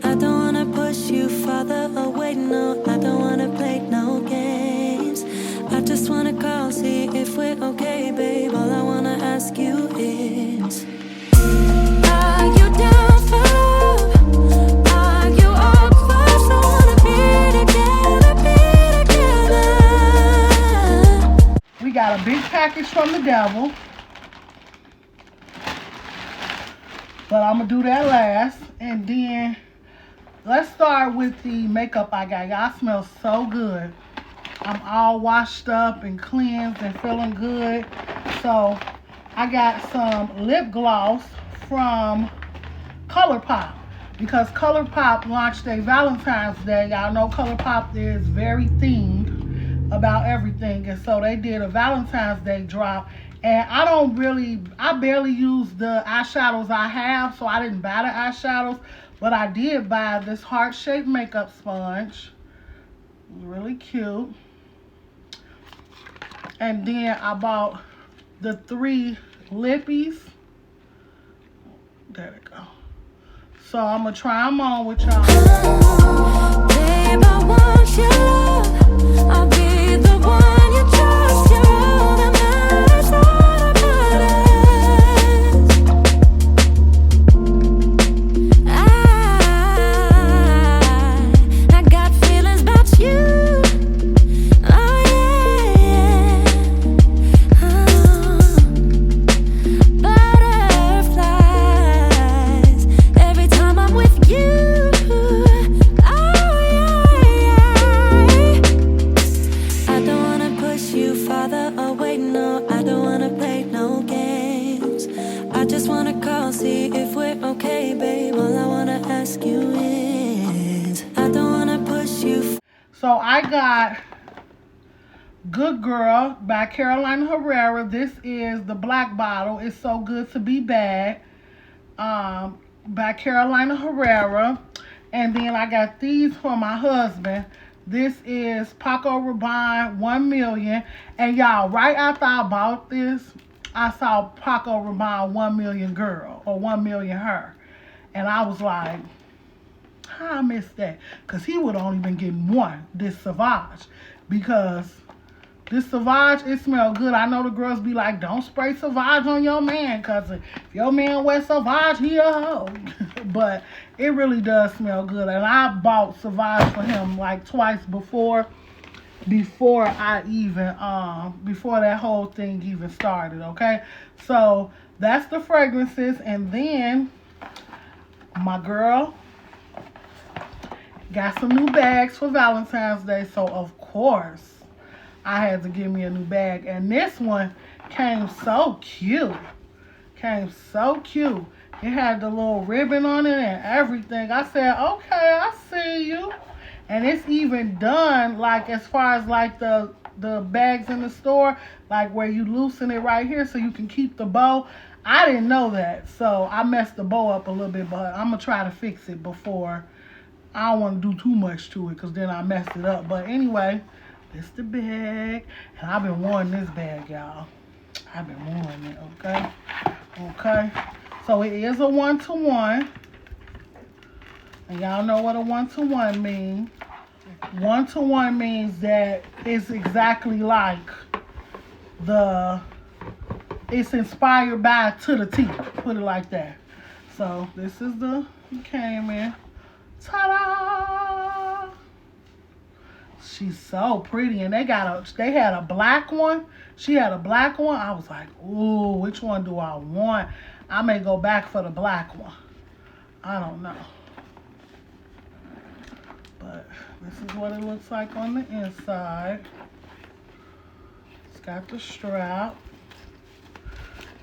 I don't wanna push you farther away, no. I don't wanna play no games. I just wanna call, see if we're okay, babe. All I wanna ask you is, are you down for love? Are you up for wanna be together, be together? We got a big package from the devil. But I'm going to do that last. And then let's start with the makeup I got. Y'all smell so good. I'm all washed up and cleansed and feeling good. So I got some lip gloss from ColourPop. Because ColourPop launched a Valentine's Day. Y'all know ColourPop is very themed about everything. And so they did a Valentine's Day drop. And I barely use the eyeshadows I have, so I didn't buy the eyeshadows. But I did buy this heart-shaped makeup sponge. Really cute. And then I bought the 3 lippies. There we go. So I'm going to try them on with y'all. Babe, I want your love. I'll be the one you trust. You're all that matters, all that matters. I got feelings about you. Oh yeah, yeah. Butterflies every time I'm with you. See if we're okay, babe. All I wanna ask you is, I don't wanna push you. So I got Good Girl by Carolina Herrera. This is the black bottle. It's So Good to Be Bad by Carolina Herrera. And then I got these for my husband. This is Paco Rabanne 1 Million. And y'all, right after I bought this, I saw Paco Rabanne 1 Million Girl or 1 Million Her. And I was like, how I missed that? Because he would have only been getting one, this Sauvage. Because this Sauvage, it smells good. I know the girls be like, don't spray Sauvage on your man. Because if your man wears Sauvage, he a hoe. But it really does smell good. And I bought Sauvage for him like twice before I even before that whole thing even started. Okay, so that's the fragrances. And then my girl got some new bags for Valentine's Day, so of course I had to give me a new bag. And this one came so cute. It had the little ribbon on it and everything. I said, okay, I see you. And it's even done, like, as far as, like, the bags in the store, like, where you loosen it right here so you can keep the bow. I didn't know that, so I messed the bow up a little bit, but I'm going to try to fix it before. I don't want to do too much to it, because then I messed it up. But anyway, this the bag. And I've been wanting this bag, y'all. I've been wanting it, okay? Okay. So it is a 1-to-1. And y'all know what a 1-to-1 means. 1-to-1 means that it's exactly like it's inspired by to the T. Put it like that. So this is the, it came in. Ta-da! She's so pretty. And they had a black one. She had a black one. I was like, ooh, which one do I want? I may go back for the black one. I don't know. But this is what it looks like on the inside. It's got the strap.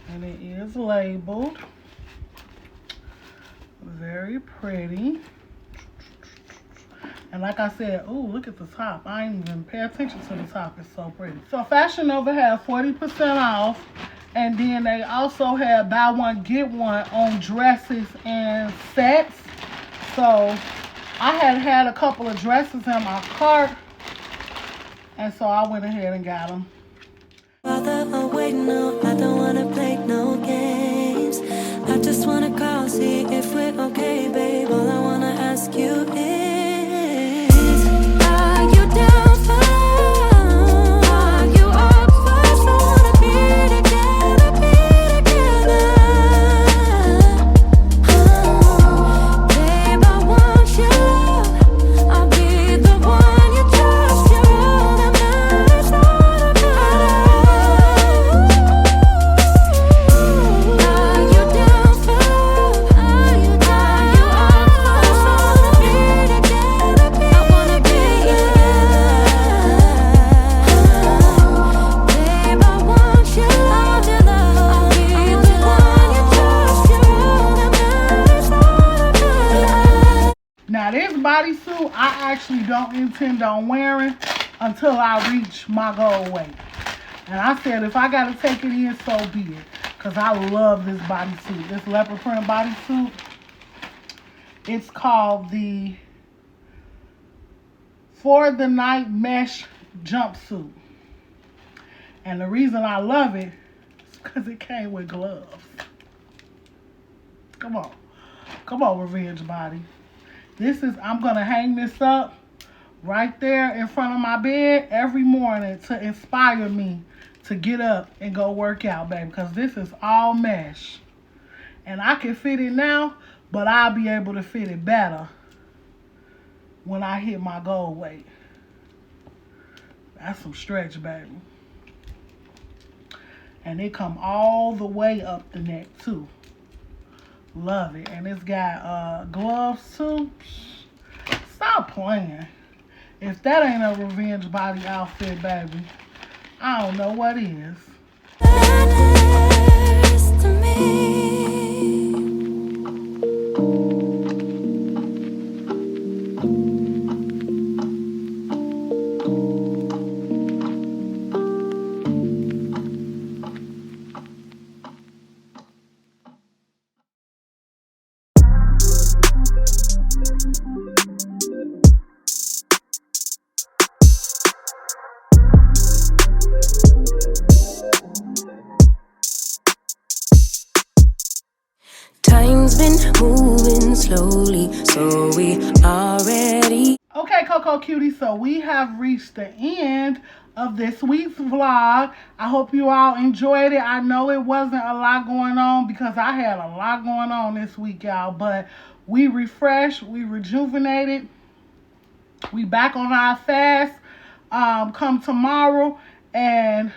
And it is labeled. Very pretty. And like I said, ooh, look at the top. I ain't even pay attention to the top. It's so pretty. So Fashion Nova had 40% off. And then they also had buy one, get one on dresses and sets. So I had a couple of dresses in my cart. And so I went ahead and got them. Father, oh wait, no, I don't wanna play no bodysuit, I actually don't intend on wearing until I reach my goal weight. And I said, if I got to take it in, so be it. Because I love this bodysuit. This leopard print bodysuit. It's called the For the Night Mesh Jumpsuit. And the reason I love it is because it came with gloves. Come on. Come on, Revenge Body. I'm going to hang this up right there in front of my bed every morning to inspire me to get up and go work out, baby. Because this is all mesh. And I can fit it now, but I'll be able to fit it better when I hit my goal weight. That's some stretch, baby. And it come all the way up the neck, too. Love it. And it's got gloves, too. Stop playing. If that ain't a Revenge Body outfit, baby, I don't know what is. To me. Time's been moving slowly, so we already. Okay, Coco Cutie, so we have reached the end of this week's vlog. I hope you all enjoyed it. I know it wasn't a lot going on because I had a lot going on this week, y'all, but we refreshed, we rejuvenated, we back on our fast come tomorrow, and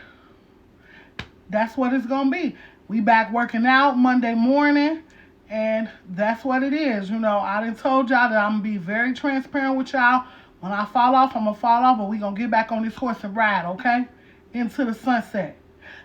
that's what it's gonna be. We back working out Monday morning. And that's what it is. You know, I done told y'all that I'm going to be very transparent with y'all. When I fall off, I'm going to fall off. But we're going to get back on this horse and ride, okay? Into the sunset.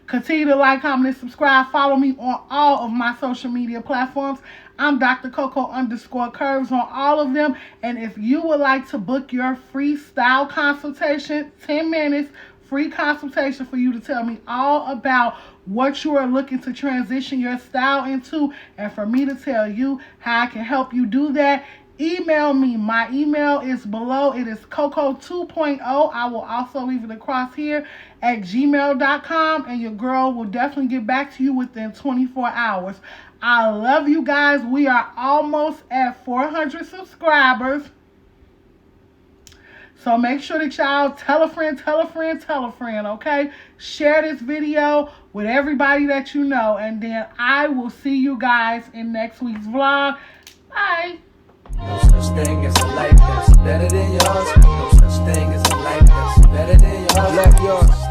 Continue to like, comment, and subscribe. Follow me on all of my social media platforms. I'm Dr. Coco_Curves on all of them. And if you would like to book your free style consultation, 10 minutes, free consultation for you to tell me all about what you are looking to transition your style into, and for me to tell you how I can help you do that, email me. My email is below. It is Coco2.0. I will also leave it across here at gmail.com, and your girl will definitely get back to you within 24 hours. I love you guys. We are almost at 400 subscribers. So make sure that y'all tell a friend, okay? Share this video with everybody that you know. And then I will see you guys in next week's vlog. Bye. No such thing as a life that's better than yours. No such thing as a life that's better than yours. Like yours.